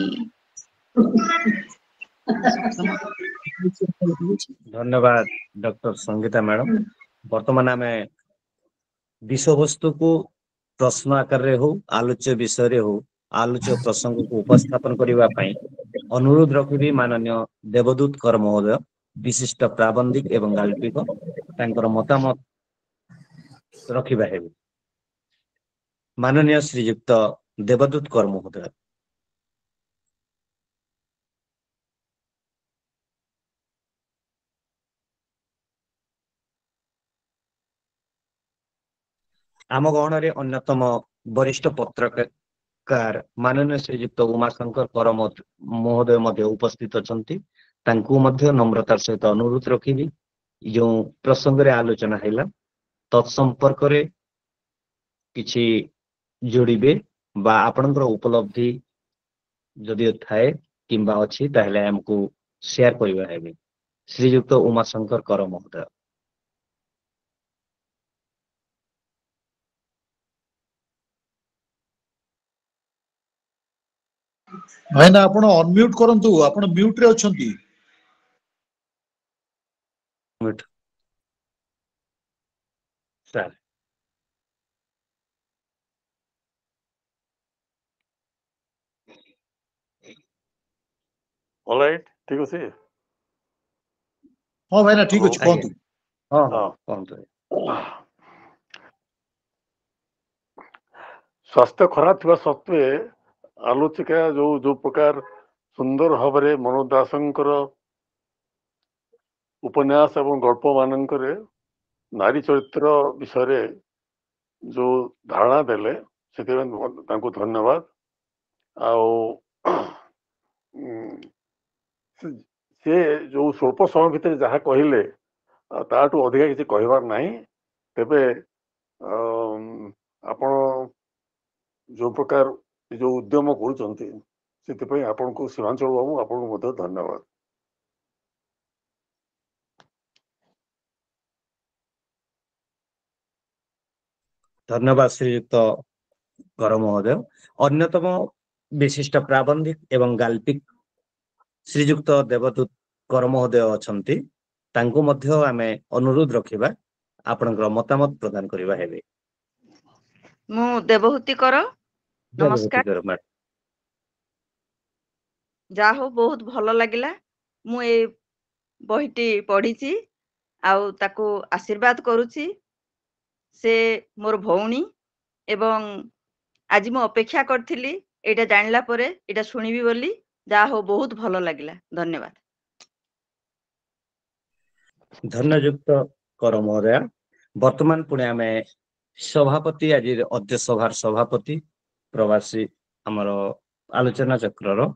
धन्यवाद डॉक्टर संगीता मैडम। वर्तमान आम विषय वस्तु को प्रश्न आकार रे हो आलोच्य विषय रे हो आलोच्य प्रसंग को उपस्थापन करने पाई अनुरोध रखिबी माननीय देवदूत कर महोदय विशिष्ट प्राबंधिक एवं गाल्पिक तांकर मतामत रखिबा हेबी। माननीय श्रीयुक्त देवदूत कर महोदय। आम गहन अन्यतम वरिष्ठ पत्रकार माननीय श्रीयुक्त उमाशंकर कर महोदय मध्य उपस्थित अछंती। तांकु मध्य नम्रतार सहित अनुरोध रखिबी जो प्रसंग रे आलोचना हैला तत्संपर्क रे किछि जोड़िबे बा आपनकर उपलब्धि जदि थाए किंबा अछि ताहले हमकु शेयर करिबा हेबे। श्रीयुक्त उमाशंकर कर महोदय। भाईना आपण अनम्यूट करंतु आपण म्यूट रे अछंती। Mute sir. ऑलराइट ठीक अछि। हां भाईना ठीक अछि कोंतु। हां कोंतु। स्वास्थ्य खराब थिबा सत्वे आलोचिका जो प्रकार सुंदर भावरे मनोज दासंकर उपन्यास एवं गल्प मानकरे नारी चरित्र विषय जो धारणा देले से धन्यवाद। से जो स्वल्प समय भितर जहाँ कहले ताठू अधिका किसी कहबार नहीं। तेबे आपण जो प्रकार जो उद्यम कर आपण को सीमांचल बाबू आपण को धन्यवाद। धन्यवाद श्रीयुक्त कर महोदय। अन्यतम विशिष्ट प्राबंधिक एवं गाल्पिक श्रीयुक्त देवदूत कर महोदय अछंती। तांको मध्य आमे अनुरोध रखिबा आपनकर मतामत प्रदान करिबा हेबे। ମୁଁ ଦେବହୂତି କର ନମସ୍କାର। ଦେବହୂତି କର ଯାହା ହଉ ବହୁତ ଭଲ ଲାଗିଲା। ମୁଁ ଏ ବହିଟି ପଢିଛି ଆଉ ତାକୁ ଆଶୀର୍ବାଦ କରୁଛି। ସେ ମୋର ଭଉଣୀ ଏବଂ ଆଜି ମୁଁ ଅପେକ୍ଷା କରିଥିଲି ଏଇଟା ଜାଣିଲା ପରେ ଏଇଟା ଶୁଣିବି ବୋଲି। ଯାହା ହଉ ବହୁତ ଭଲ ଲାଗିଲା। ଧନ୍ୟବାଦ। ଧନ୍ୟଯୁକ୍ତ କର ମହୋଦୟା। ବର୍ତ୍ତମାନ ପୁଣି ଆମେ ସଭାପତି ଆଜି ଅଧ୍ୟ ସଭାର ସଭାପତି ପ୍ରବାସୀ ଆମର ଆଲୋଚନା ଚକ୍ରର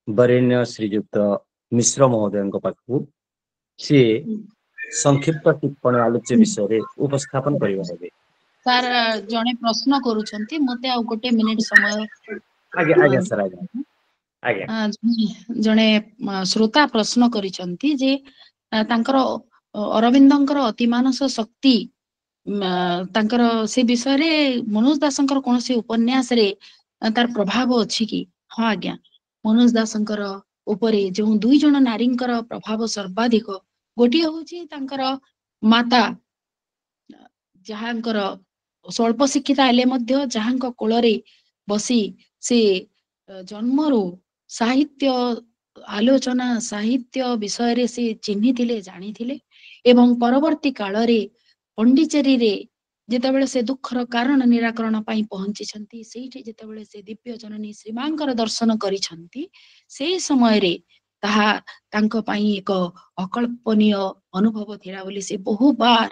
ବରେଣ୍ୟ ଶ୍ରୀଯୁକ୍ତ ମିଶ୍ର ମହୋଦୟଙ୍କ ପାଖକୁ ସିଏ ସଂକ୍ଷିପ୍ତ ଟିପ୍ପଣୀ ଆଲୋଚ୍ୟ ବିଷୟରେ ଉପସ୍ଥାପନ କରିବା ହେବେ। ସାର୍ ଜଣେ ପ୍ରଶ୍ନ କରୁଛନ୍ତି, ମତେ ଆଉ ଗୋଟେ ମିନିଟ ସମୟ। ଆଜ୍ଞା ସାର୍ ଆଜ୍ଞା। ଜଣେ ଶ୍ରୋତା ପ୍ରଶ୍ନ କରିଛନ୍ତି ଯେ ତାଙ୍କର ଅରବିନ୍ଦଙ୍କର ଅତିମାନସ ଶକ୍ତି ତାଙ୍କର ସେ ବିଷୟରେ ମନୋଜ ଦାସଙ୍କର କୌଣସି ଉପନ୍ୟାସରେ ତାର ପ୍ରଭାବ ଅଛି କି? ହଁ ଆଜ୍ଞା, ମନୋଜ ଦାସଙ୍କର ଉପରେ ଯେଉଁ 2 ଜଣ ନାରୀଙ୍କର ପ୍ରଭାବ ସର୍ବାଧିକ, ଗୋଟିଏ ହଉଛି ତାଙ୍କର ମାତା ଯାହାଙ୍କର ସ୍ୱଳ୍ପ ଶିକ୍ଷିତା ହେଲେ ମଧ୍ୟ ଯାହାଙ୍କ କୋଳରେ ବସି ସେ ଜନ୍ମରୁ ସାହିତ୍ୟ ଆଲୋଚନା ସାହିତ୍ୟ ବିଷୟରେ ସେ ଚିହ୍ନିଥିଲେ, ଜାଣିଥିଲେ ଏବଂ ପରବର୍ତ୍ତୀ କାଳରେ ପଣ୍ଡିଚେରୀରେ ଯେତେବେଳେ ସେ ଦୁଃଖର କାରଣ ନିରାକରଣ ପାଇଁ ପହଞ୍ଚିଛନ୍ତି, ସେଇଠି ଯେତେବେଳେ ସେ ଦିବ୍ୟ ଜନନୀ ଶ୍ରୀମାଙ୍କର ଦର୍ଶନ କରିଛନ୍ତି, ସେଇ ସମୟରେ ତାହା ତାଙ୍କ ପାଇଁ ଏକ ଅକଳ୍ପନୀୟ ଅନୁଭବ ଥିଲା ବୋଲି ସେ ବହୁବାର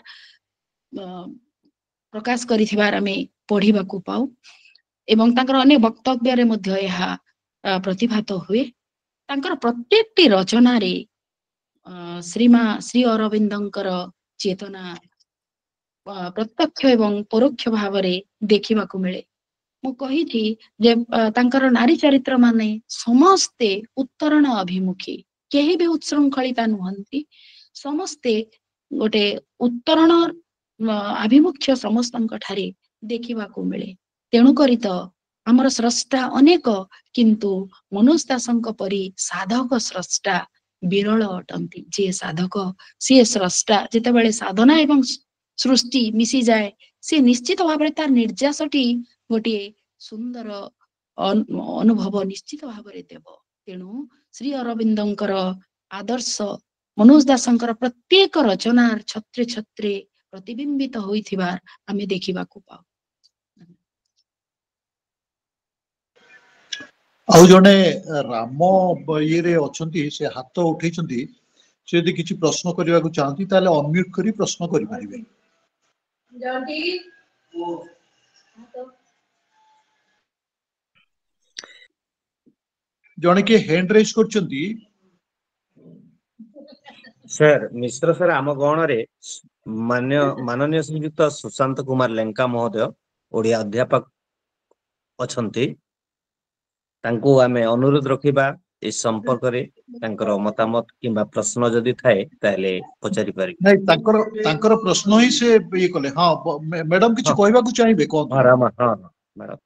ପ୍ରକାଶ କରିଥିବାର ଆମେ ପଢିବାକୁ ପାଉ ଏବଂ ତାଙ୍କର ଅନେକ ବକ୍ତବ୍ୟରେ ମଧ୍ୟ ଏହା ପ୍ରତିଭାତ ହୁଏ। ତାଙ୍କର ପ୍ରତ୍ୟେକଟି ରଚନାରେ ଶ୍ରୀ ଅରବିନ୍ଦଙ୍କର ଚେତନା ପ୍ରତ୍ୟକ୍ଷ ଏବଂ ପରୋକ୍ଷ ଭାବରେ ଦେଖିବାକୁ ମିଳେ। ମୁଁ କହିଛି ଯେ ତାଙ୍କର ନାରୀ ଚରିତ୍ର ମାନେ ସମସ୍ତେ ଉତ୍ତରଣ ଅଭିମୁଖୀ, କେହି ବି ଉଚ୍ଛୃଙ୍ଖଳିତା ନୁହନ୍ତି, ସମସ୍ତେ ଗୋଟେ ଉତ୍ତରଣ ଆଭିମୁଖ୍ୟ ସମସ୍ତଙ୍କ ଠାରେ ଦେଖିବାକୁ ମିଳେ। ତେଣୁକରି ତ ଆମର ସ୍ରଷ୍ଟା ଅନେକ, କିନ୍ତୁ ମନୋଜ ଦାସଙ୍କ ପରି ସାଧକ ସ୍ରଷ୍ଟା ବିରଳ ଅଟନ୍ତି। ଯିଏ ସାଧକ, ସିଏ ସ୍ରଷ୍ଟା। ଯେତେବେଳେ ସାଧନା ଏବଂ ସୃଷ୍ଟି ମିଶିଯାଏ, ସେ ନିଶ୍ଚିତ ଭାବରେ ତାର ନିର୍ଯାସଟି ଗୋଟିଏ ସୁନ୍ଦର ଅନୁଭବ ନିଶ୍ଚିତ ଭାବରେ ଦେବ। ତେଣୁ ଶ୍ରୀ ଅରବିନ୍ଦଙ୍କର ଆଦର୍ଶ ମନୋଜ ଦାସଙ୍କର ପ୍ରତ୍ୟେକ ରଚନାର ଛତ୍ରେ ଛତ୍ରେ ପ୍ରତିବିମ୍ବିତ ହୋଇଥିବାର ଆମେ ଦେଖିବାକୁ ପାଉ। ଆଉ ଜଣେ ରାମ ଇଏରେ ଅଛନ୍ତି, ସେ ହାତ ଉଠେଇଛନ୍ତି। ସେ ଯଦି କିଛି ପ୍ରଶ୍ନ କରିବାକୁ ଚାହାନ୍ତି ତାହେଲେ ଅନମ୍ୟୁଟ କରି ପ୍ରଶ୍ନ କରିପାରିବେ। ଜଣେ କିଏ ହ୍ୟାଣ୍ଡ ରାଇଜ କରିଛନ୍ତି? ସାର୍ ମିଶ୍ର ସାର୍, ଆମ ଗଣରେ ମାନନୀୟ ଶ୍ରୀଯୁକ୍ତ ସୁଶାନ୍ତ କୁମାର ଲେଙ୍କା ମହୋଦୟ ଓଡ଼ିଆ ଅଧ୍ୟାପକ ଅଛନ୍ତି। ତାଙ୍କୁ ଆମେ ଅନୁରୋଧ ରଖିବା ଏ ସମ୍ପର୍କରେ ତାଙ୍କର ମତାମତ କିମ୍ବା ପ୍ରଶ୍ନ ଯଦି ଥାଏ ତାହେଲେ ପଚାରି ପାରିବେ। ନାଇଁ, ତାଙ୍କର ପ୍ରଶ୍ନ ହିଁ ସେ ଇଏ କଲେ। ହଁ ମ୍ୟାଡାମ କିଛି ହଁ କହିବାକୁ ଚାହିଁବେ କୁହନ୍ତୁ। ମ୍ୟାଡାମ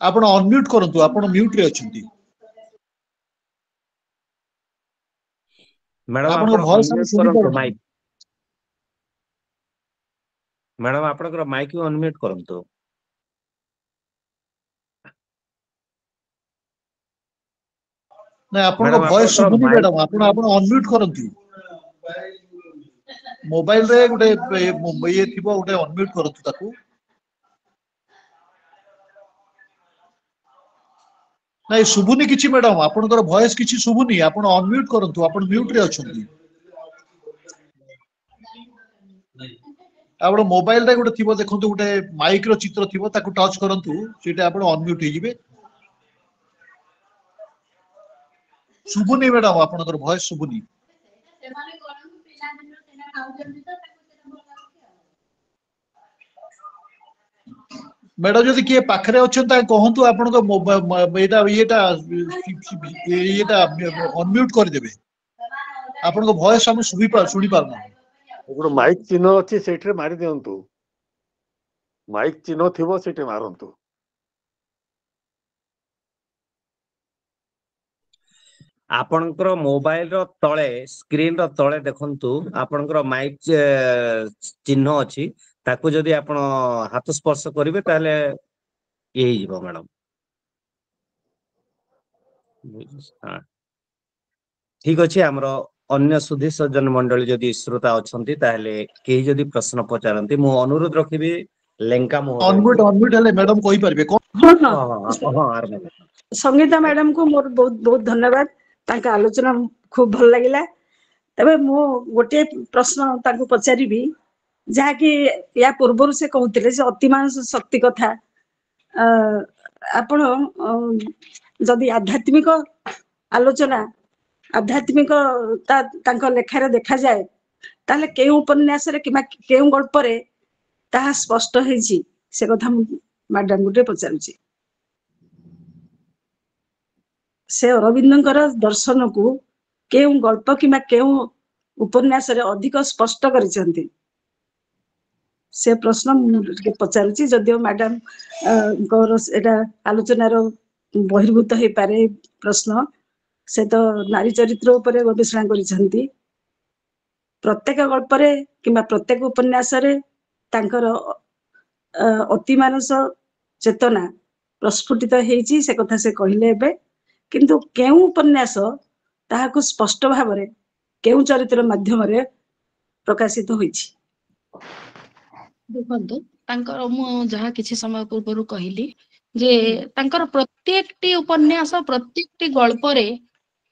ଆପଣ ଅନମ୍ୟୁଟ କରନ୍ତୁ, ଆପଣ ମ୍ୟୁଟ ରେ ଅଛନ୍ତି। ମ୍ୟାଡାମ ଆପଣଙ୍କ ଆପଣ ଭଏସ ଆମେ ଅନମ୍ୟୁଟ କରନ୍ତୁ ଶୁଣିପାରୁନୁ। ମାଇକ୍। ମ୍ୟାଡାମ ଆପଣଙ୍କର ମାଇକ୍ ଅନମ୍ୟୁଟ କରନ୍ତୁ। ନାଇଁ, ଆପଣଙ୍କ ମ୍ୟାଡାମ ଭଏସ ଆପଣଙ୍କର ଶୁଭୁନି ମାଇକ୍ ମ୍ୟାଡାମ। ଆପଣ ଅନମ୍ୟୁଟ କରନ୍ତୁ। ମୋବାଇଲରେ ଗୋଟେ ଇଏ ଥିବ, ଗୋଟେ ଅନମ୍ୟୁଟ କରନ୍ତୁ ତାକୁ। ନାଇଁ ଶୁଭୁନି କିଛି ମ୍ୟାଡାମ, ଆପଣଙ୍କର ଭଏସ କିଛି ଶୁଭୁନି। ଆପଣ ଅନମ୍ୟୁଟ କରନ୍ତୁ, ଆପଣ ମ୍ୟୁଟ ରେ ଅଛନ୍ତି। ଆପଣ ମୋବାଇଲରେ ଗୋଟେ ଥିବ, ଦେଖନ୍ତୁ ଗୋଟେ ମାଇକ ର ଚିତ୍ର ଥିବ, ତାକୁ ଟଚ କରନ୍ତୁ, ସେଇଟା ଆପଣ ଅନମ୍ୟୁଟ ହେଇଯିବେ। ଶୁଭୁନି ମ୍ୟାଡାମ, ଆପଣଙ୍କର ଭଏସ ଶୁଭୁନି। ମ୍ୟାଡାମ ଯଦି କିଏ ପାଖରେ ଅଛନ୍ତି ତାହେଲେ କହନ୍ତୁ, ଆପଣଙ୍କ ଇଏଟା ଅନମ୍ୟୁଟ କରିଦେବେ। ଆପଣଙ୍କ ଭଏସ ଆମେ ଶୁଣି ପାରୁନାହିଁ। ଗୋଟେ ମାଇକ୍ ଚିହ୍ନ ଅଛି, ସେଇଥିରେ ମାରି ଦିଅନ୍ତୁ। ମାଇକ୍ ଚିହ୍ନ ଥିବ, ସେଇଠି ମାରନ୍ତୁ। ଆପଣଙ୍କର ମୋବାଇଲ ର ତଳେ, ସ୍କ୍ରିନ ର ତଳେ ଦେଖନ୍ତୁ, ଆପଣଙ୍କର ମାଇକ୍ ଚିହ୍ନ ଅଛି, ताकू जदि आपण हाथ स्पर्श करिवे ताले ये हिजबो मैडम। हाँ ठीक अछि हमरो अन्य सुधी सज्जन मंडली जदि श्रोता अछंती ताले केही जदि प्रश्न पचारंती मु अनुरोध रखिबी लेंका महोदय को। ଅନମ୍ୟୁଟ ହେଲେ ମ୍ୟାଡାମ କହିପାରିବେ କଣ? हाँ हाँ हाँ हाँ आरंभ। संगीता मैडम को मोर बहुत बहुत धन्यवाद तांका आलोचना खूब भल लागिला। तबे मु गोटे प्रश्न तांको पचारिबी जहाँकि या पूर्वरु से कहूतिले से अतिमानस शक्ति कथा आपण जदि आध्यात्मिक आलोचना आध्यात्मिक तांको लेखारे देखा जाए ताले केउ उपन्यास रे किमा केउ गल्प रे ताहा स्पष्ट हेछि से कथा मैडम गुटे पचारुछि। से अरविंदଙ୍କର दर्शन को केउ गल्प किमा केउ उपन्यास रे अधिक स्पष्ट करिसंती से प्रश्न मुझे पचारुछि। जदियो मैडम एटा आलोचनार बहिर्भूत हे पारे प्रश्न से तो नारी चरित्र उपरे गवेषणा करिसंती। प्रत्येक गल्प रे किमा प्रत्येक उपन्यास रे तांकर अति मानस चेतना प्रस्फुटित हेछि से कथा से कहिले एबे। किंतु केउ उपन्यास ताहाकु स्पष्ट भावरे केउ चरित्र माध्यम रे प्रकाशित होइछि। देखନ୍ତୁ ତାଙ୍କର ମୁଁ ଯାହା କିଛି ସମୟ ପୂର୍ବରୁ କହିଲି ଯେ ତାଙ୍କର ପ୍ରତ୍ୟେକଟି ଉପନ୍ୟାସ ପ୍ରତ୍ୟେକଟି ଗଳ୍ପରେ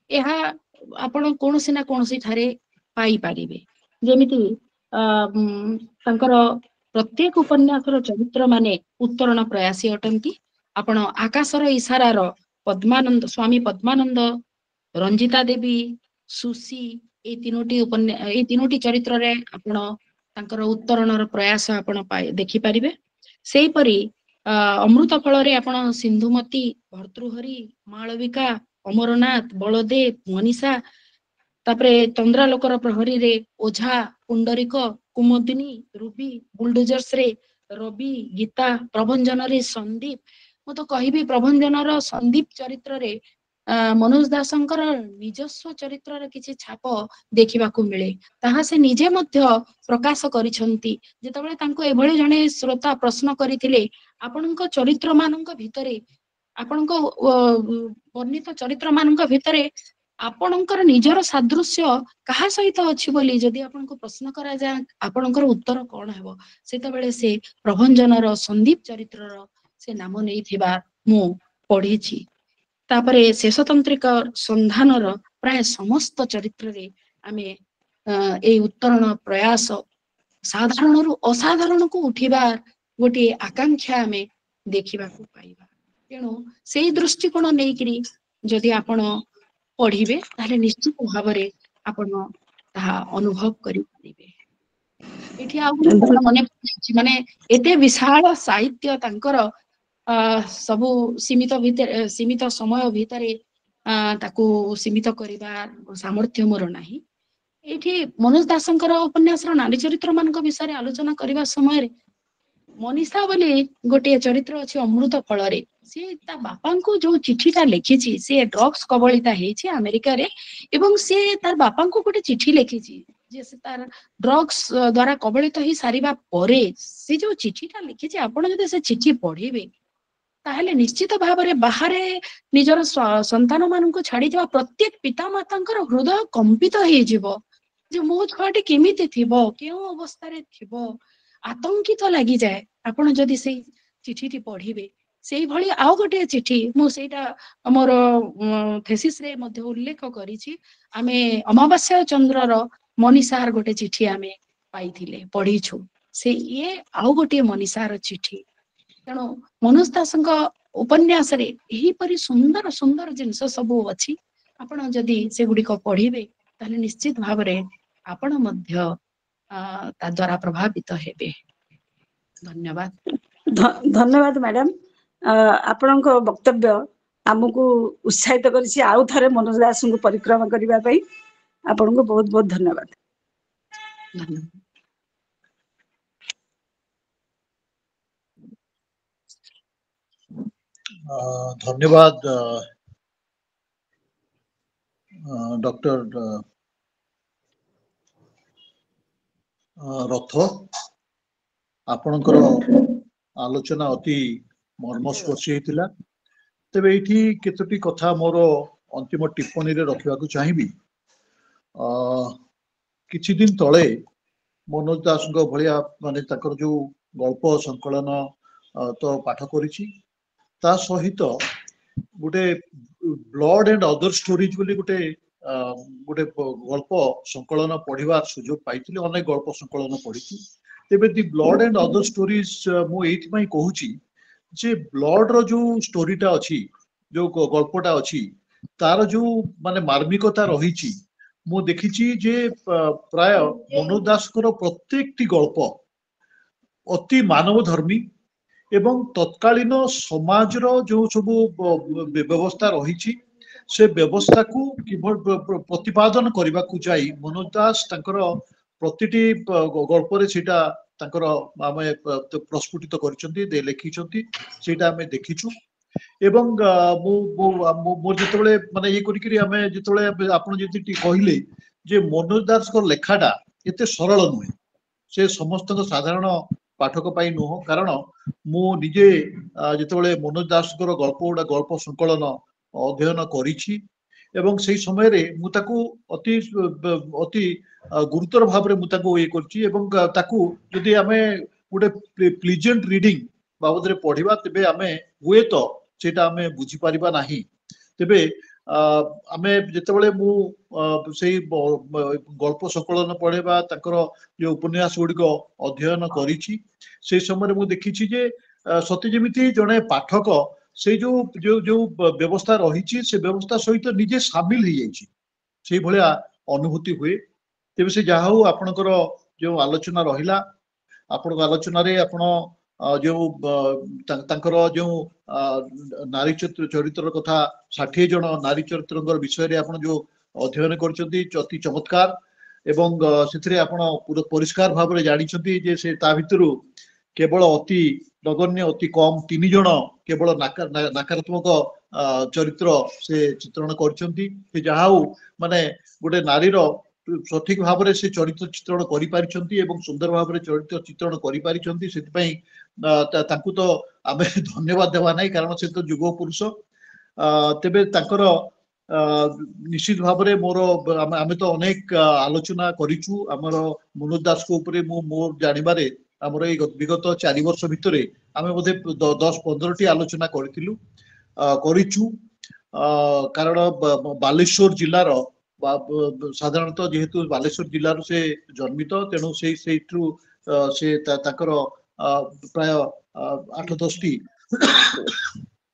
ଏହା ଆପଣ କୌଣସି ନା କୌଣସି ଠାରେ ପାଇପାରିବେ। ଯେମିତି ତାଙ୍କର ପ୍ରତ୍ୟେକ ଉପନ୍ୟାସର ଚରିତ୍ର ମାନେ ଉତ୍ତରଣ ପ୍ରୟାସୀ ଅଟନ୍ତି। ଆପଣ ଆକାଶର ଇଶାରାର ପଦ୍ମାନନ୍ଦ ସ୍ୱାମୀ ପଦ୍ମାନନ୍ଦ, ରଞ୍ଜିତା ଦେବୀ, ସୁଶୀ ଏଇ ତିନୋଟି ଚରିତ୍ରରେ ଆପଣ ତାଙ୍କର ଉତ୍ତରଣର ପ୍ରୟାସ ଆପଣ ଦେଖିପାରିବେ। ସେଇପରି ଅମୃତ ଫଳରେ ଆପଣ ସିନ୍ଧୁମତୀ, ଭର୍ତ୍ତୃହରି, ମାଳବିକା, ଅମରନାଥ, ବଳଦେବ, ମନୀଷା, ତାପରେ ଚନ୍ଦ୍ରାଲୋକର ପ୍ରହରୀରେ ଓଝା, ପୁଣ୍ଡରିକ, କୁମୁଦିନୀ, ରୁବି, ବୁଲଡୋଜର୍ସରେ ରବି, ଗୀତା, ପ୍ରଭଞ୍ଜନରେ ସନ୍ଦୀପ। ମୁଁ ତ କହିବି ପ୍ରଭଞ୍ଜନର ସନ୍ଦୀପ ଚରିତ୍ରରେ ମନୋଜ ଦାସଙ୍କର ନିଜସ୍ୱ ଚରିତ୍ରର କିଛି ଛାପ ଦେଖିବାକୁ ମିଳେ। ତାହା ସେ ନିଜେ ମଧ୍ୟ ପ୍ରକାଶ କରିଛନ୍ତି। ଯେତେବେଳେ ତାଙ୍କୁ ଏଭଳି ଜଣେ ଶ୍ରୋତା ପ୍ରଶ୍ନ କରିଥିଲେ ଆପଣଙ୍କ ଚରିତ୍ର ମାନଙ୍କ ଭିତରେ ଆପଣଙ୍କ ବର୍ଣ୍ଣିତ ଚରିତ୍ର ମାନଙ୍କ ଭିତରେ ଆପଣଙ୍କର ନିଜର ସାଦୃଶ୍ୟ କାହା ସହିତ ଅଛି ବୋଲି ଯଦି ଆପଣଙ୍କୁ ପ୍ରଶ୍ନ କରାଯାଏ ଆପଣଙ୍କର ଉତ୍ତର କଣ ହେବ? ସେତେବେଳେ ସେ ପ୍ରଭଞ୍ଜନର ସନ୍ଦୀପ ଚରିତ୍ରର ସେ ନାମ ନେଇଥିବା ମୁଁ ପଢିଛି। ତାପରେ ଶେଷତନ୍ତ୍ରିକ ସନ୍ଧାନର ପ୍ରାୟ ସମସ୍ତ ଚରିତ୍ରରେ ଆମେ ଏଇ ଉତ୍ତରଣ ପ୍ରୟାସ ସାଧାରଣରୁ ଅସାଧାରଣକୁ ଉଠିବା ଗୋଟିଏ ଆକାଂକ୍ଷା ଆମେ ଦେଖିବାକୁ ପାଇବା। ତେଣୁ ସେଇ ଦୃଷ୍ଟିକୋଣ ନେଇକିରି ଯଦି ଆପଣ ପଢିବେ ତାହେଲେ ନିଶ୍ଚିତ ଭାବରେ ଆପଣ ତାହା ଅନୁଭବ କରିପାରିବେ। ଏଠି ଆଉ ଗୋଟେ କଥା ମନେ ପଡୁଛି ମାନେ ଏତେ ବିଶାଳ ସାହିତ୍ୟ ତାଙ୍କର ସବୁ ସୀମିତ ସମୟ ଭିତରେ ତାକୁ ସୀମିତ କରିବା ସାମର୍ଥ୍ୟ ମୋର ନାହିଁ। ଏଇଠି ମନୋଜ ଦାସଙ୍କର ଉପନ୍ୟାସର ନାରୀ ଚରିତ୍ର ମାନଙ୍କ ବିଷୟରେ ଆଲୋଚନା କରିବା ସମୟରେ ମନୀଷା ବୋଲି ଗୋଟିଏ ଚରିତ୍ର ଅଛି ଅମୃତ ଫଳରେ। ସିଏ ତା ବାପାଙ୍କୁ ଯୋଉ ଚିଠିଟା ଲେଖିଛି, ସିଏ ଡ୍ରଗ୍ସ କବଳିତା ହେଇଛି ଆମେରିକାରେ ଏବଂ ସିଏ ତାର ବାପାଙ୍କୁ ଗୋଟେ ଚିଠି ଲେଖିଛି ଯେ ସେ ତାର ଡ୍ରଗ୍ସ ଦ୍ଵାରା କବଳିତ ହେଇ ସାରିବା ପରେ ସେ ଯୋଉ ଚିଠିଟା ଲେଖିଛି ଆପଣ ଯଦି ସେ ଚିଠି ପଢିବେ ତାହେଲେ ନିଶ୍ଚିତ ଭାବରେ ବାହାରେ ନିଜର ସନ୍ତାନ ମାନଙ୍କୁ ଛାଡିଥିବା ପ୍ରତ୍ୟେକ ପିତାମାତାଙ୍କର ହୃଦୟ କମ୍ପିତ ହେଇଯିବ ଯେ ମୋ ଛୁଆଟି କେମିତି ଥିବ, କେଉଁ ଅବସ୍ଥାରେ ଥିବ, ଆତଙ୍କିତ ଲାଗିଯାଏ ଆପଣ ଯଦି ସେଇ ଚିଠିଟି ପଢିବେ। ସେଇଭଳି ଆଉ ଗୋଟିଏ ଚିଠି ମୁଁ ସେଇଟା ଆମର ଥେସିସରେ ମଧ୍ୟ ଉଲ୍ଲେଖ କରିଛି। ଆମେ ଅମାବାସ୍ୟା ଚନ୍ଦ୍ରର ମନୀଷାର ଗୋଟେ ଚିଠି ଆମେ ପାଇଥିଲେ ପଢିଛୁ। ସେ ଇଏ ଆଉ ଗୋଟିଏ ମନୀଷାର ଚିଠି। ତେଣୁ ମନୋଜ ଦାସଙ୍କ ଉପନ୍ୟାସରେ ଏହିପରି ସୁନ୍ଦର ସୁନ୍ଦର ଜିନିଷ ସବୁ ଅଛି। ଆପଣ ଯଦି ସେଗୁଡିକ ପଢିବେ ତାହେଲେ ନିଶ୍ଚିତ ଭାବରେ ଆପଣ ମଧ୍ୟ ତା ଦ୍ଵାରା ପ୍ରଭାବିତ ହେବେ। ଧନ୍ୟବାଦ। ଧନ୍ୟବାଦ ମ୍ୟାଡାମ। ଆପଣଙ୍କ ବକ୍ତବ୍ୟ ଆମକୁ ଉତ୍ସାହିତ କରିଛି ଆଉ ଥରେ ମନୋଜ ଦାସଙ୍କୁ ପରିକ୍ରମା କରିବା ପାଇଁ। ଆପଣଙ୍କୁ ବହୁତ ବହୁତ ଧନ୍ୟବାଦ। ଧନ୍ୟବାଦ ଡକ୍ଟର ରଥ। ଆପଣଙ୍କର ଆଲୋଚନା ଅତି ମର୍ମସ୍ପର୍ଶୀ ହେଇଥିଲା। ତେବେ ଏଇଠି କେତୋଟି କଥା ମୋର ଅନ୍ତିମ ଟିପ୍ପଣୀରେ ରଖିବାକୁ ଚାହିଁବି। କିଛି ଦିନ ତଳେ ମନୋଜ ଦାସଙ୍କ ଭଳିଆ ମାନେ ତାଙ୍କର ଯୋଉ ଗଳ୍ପ ସଂକଳନ ତ ପାଠ କରିଛି, ତା ସହିତ ଗୋଟେ ବ୍ଲଡ ଆଣ୍ଡ ଅଦର ଷ୍ଟୋରିଜ ବୋଲି ଗୋଟେ ଗଳ୍ପ ସଂକଳନ ପଢିବାର ସୁଯୋଗ ପାଇଥିଲି। ଅନେକ ଗଳ୍ପ ସଂକଳନ ପଢିଛି। ତେବେ ଦି ବ୍ଲଡ ଆଣ୍ଡ ଅଦର ଷ୍ଟୋରିଜ ମୁଁ ଏଇଥିପାଇଁ କହୁଛି ଯେ ବ୍ଲଡ ର ଯୋଉ ଷ୍ଟୋରିଟା ଅଛି, ଯୋଉ ଗଳ୍ପଟା ଅଛି, ତାର ଯୋଉ ମାନେ ମାର୍ମିକତା ରହିଛି, ମୁଁ ଦେଖିଛି ଯେ ପ୍ରାୟ ମନୋଜ ଦାସଙ୍କର ପ୍ରତ୍ୟେକଟି ଗଳ୍ପ ଅତି ମାନବ ଧର୍ମୀ ଏବଂ ତତ୍କାଳୀନ ସମାଜର ଯୋଉ ସବୁ ବ୍ୟବସ୍ଥା ରହିଛି ସେ ବ୍ୟବସ୍ଥାକୁ କିଭଳି ପ୍ରତିପାଦନ କରିବାକୁ ଯାଇ ମନୋଜ ଦାସ ତାଙ୍କର ପ୍ରତିଟି ଗଳ୍ପରେ ସେଇଟା ତାଙ୍କର ଆମେ ପ୍ରସ୍ଫୁଟିତ କରିଛନ୍ତି, ଲେଖିଛନ୍ତି, ସେଇଟା ଆମେ ଦେଖିଛୁ। ଏବଂ ମୋର ଯେତେବେଳେ ମାନେ ଇଏ କରିକିରି ଆମେ ଯେତେବେଳେ ଆପଣ ଯେମିତି କହିଲେ ଯେ ମନୋଜ ଦାସଙ୍କ ଲେଖାଟା ଏତେ ସରଳ ନୁହେଁ, ସେ ସମସ୍ତଙ୍କ ସାଧାରଣ ପାଠକ ପାଇଁ ନୁହଁ। କାରଣ ମୁଁ ନିଜେ ଯେତେବେଳେ ମନୋଜ ଦାସଙ୍କର ଗଳ୍ପ ସଂକଳନ ଅଧ୍ୟୟନ କରିଛି ଏବଂ ସେଇ ସମୟରେ ମୁଁ ତାକୁ ଅତି ଗୁରୁତର ଭାବରେ ମୁଁ ତାକୁ ଇଏ କରିଛି ଏବଂ ତାକୁ ଯଦି ଆମେ ଗୋଟେ ପ୍ଲିଜେଣ୍ଟ ରିଡିଂ ବାବଦରେ ପଢିବା ତେବେ ଆମେ ହୁଏତ ସେଇଟା ଆମେ ବୁଝିପାରିବା ନାହିଁ। ତେବେ ଆମେ ଯେତେବେଳେ ମୁଁ ସେଇ ଗଳ୍ପ ସଂକଳନ ପଢେ ବା ତାଙ୍କର ଯୋଉ ଉପନ୍ୟାସ ଗୁଡିକ ଅଧ୍ୟୟନ କରିଛି, ସେଇ ସମୟରେ ମୁଁ ଦେଖିଛି ଯେ ସତେ ଯେମିତି ଜଣେ ପାଠକ ସେଇ ଯୋଉ ବ୍ୟବସ୍ଥା ରହିଛି ସେ ବ୍ୟବସ୍ଥା ସହିତ ନିଜେ ସାମିଲ ହେଇଯାଇଛି, ସେଇଭଳିଆ ଅନୁଭୂତି ହୁଏ। ତେବେ ସେ ଯାହା ହଉ ଆପଣଙ୍କର ଯୋଉ ଆଲୋଚନା ରହିଲା, ଆପଣଙ୍କ ଆଲୋଚନାରେ ଆପଣ ଯୋଉ ତାଙ୍କର ଯୋଉ ନାରୀ ଚରିତ୍ରର କଥା 60 ଜଣ ନାରୀ ଚରିତ୍ରଙ୍କ ବିଷୟରେ ଆପଣ ଯୋଉ ଅଧ୍ୟୟନ କରିଛନ୍ତି ଅତି ଚମତ୍କାର ଏବଂ ସେଥିରେ ଆପଣ ପରିଷ୍କାର ଭାବରେ ଜାଣିଛନ୍ତି ଯେ ସେ ତା ଭିତରୁ କେବଳ ଅତି ନଗଣ୍ୟ ଅତି କମ 3 ଜଣ କେବଳ ନକାରାତ୍ମକ ଚରିତ୍ର ସେ ଚିତ୍ରଣ କରିଛନ୍ତି। ସେ ଯାହା ହଉ ମାନେ ଗୋଟେ ନାରୀର ସଠିକ ଭାବରେ ସେ ଚରିତ୍ର ଚିତ୍ରଣ କରିପାରିଛନ୍ତି ଏବଂ ସୁନ୍ଦର ଭାବରେ ଚରିତ୍ର ଚିତ୍ରଣ କରିପାରିଛନ୍ତି। ସେଥିପାଇଁ ତାଙ୍କୁ ତ ଆମେ ଧନ୍ୟବାଦ ଦେବା ନାହିଁ, କାରଣ ସେ ତ ଯୁଗ ପୁରୁଷ। ତେବେ ତାଙ୍କର ନିଶ୍ଚିତ ଭାବରେ ଆମେ ତ ଅନେକ ଆଲୋଚନା କରିଛୁ ଆମର ମନୋଜ ଦାସଙ୍କ ଉପରେ। ମୁଁ ମୋର ଜାଣିବାରେ ଆମର ଏଇ ବିଗତ 4 ବର୍ଷ ଭିତରେ ଆମେ ବୋଧେ 10-15ଟି ଆଲୋଚନା କରିଛୁ। କାରଣ ବାଲେଶ୍ୱର ଜିଲ୍ଲାର ସାଧାରଣତଃ ଯେହେତୁ ବାଲେଶ୍ୱର ଜିଲ୍ଲାରୁ ସେ ଜନ୍ମିତ, ତେଣୁ ସେଇଠୁ ସେ ତାଙ୍କର ପ୍ରାୟ 8-10ଟି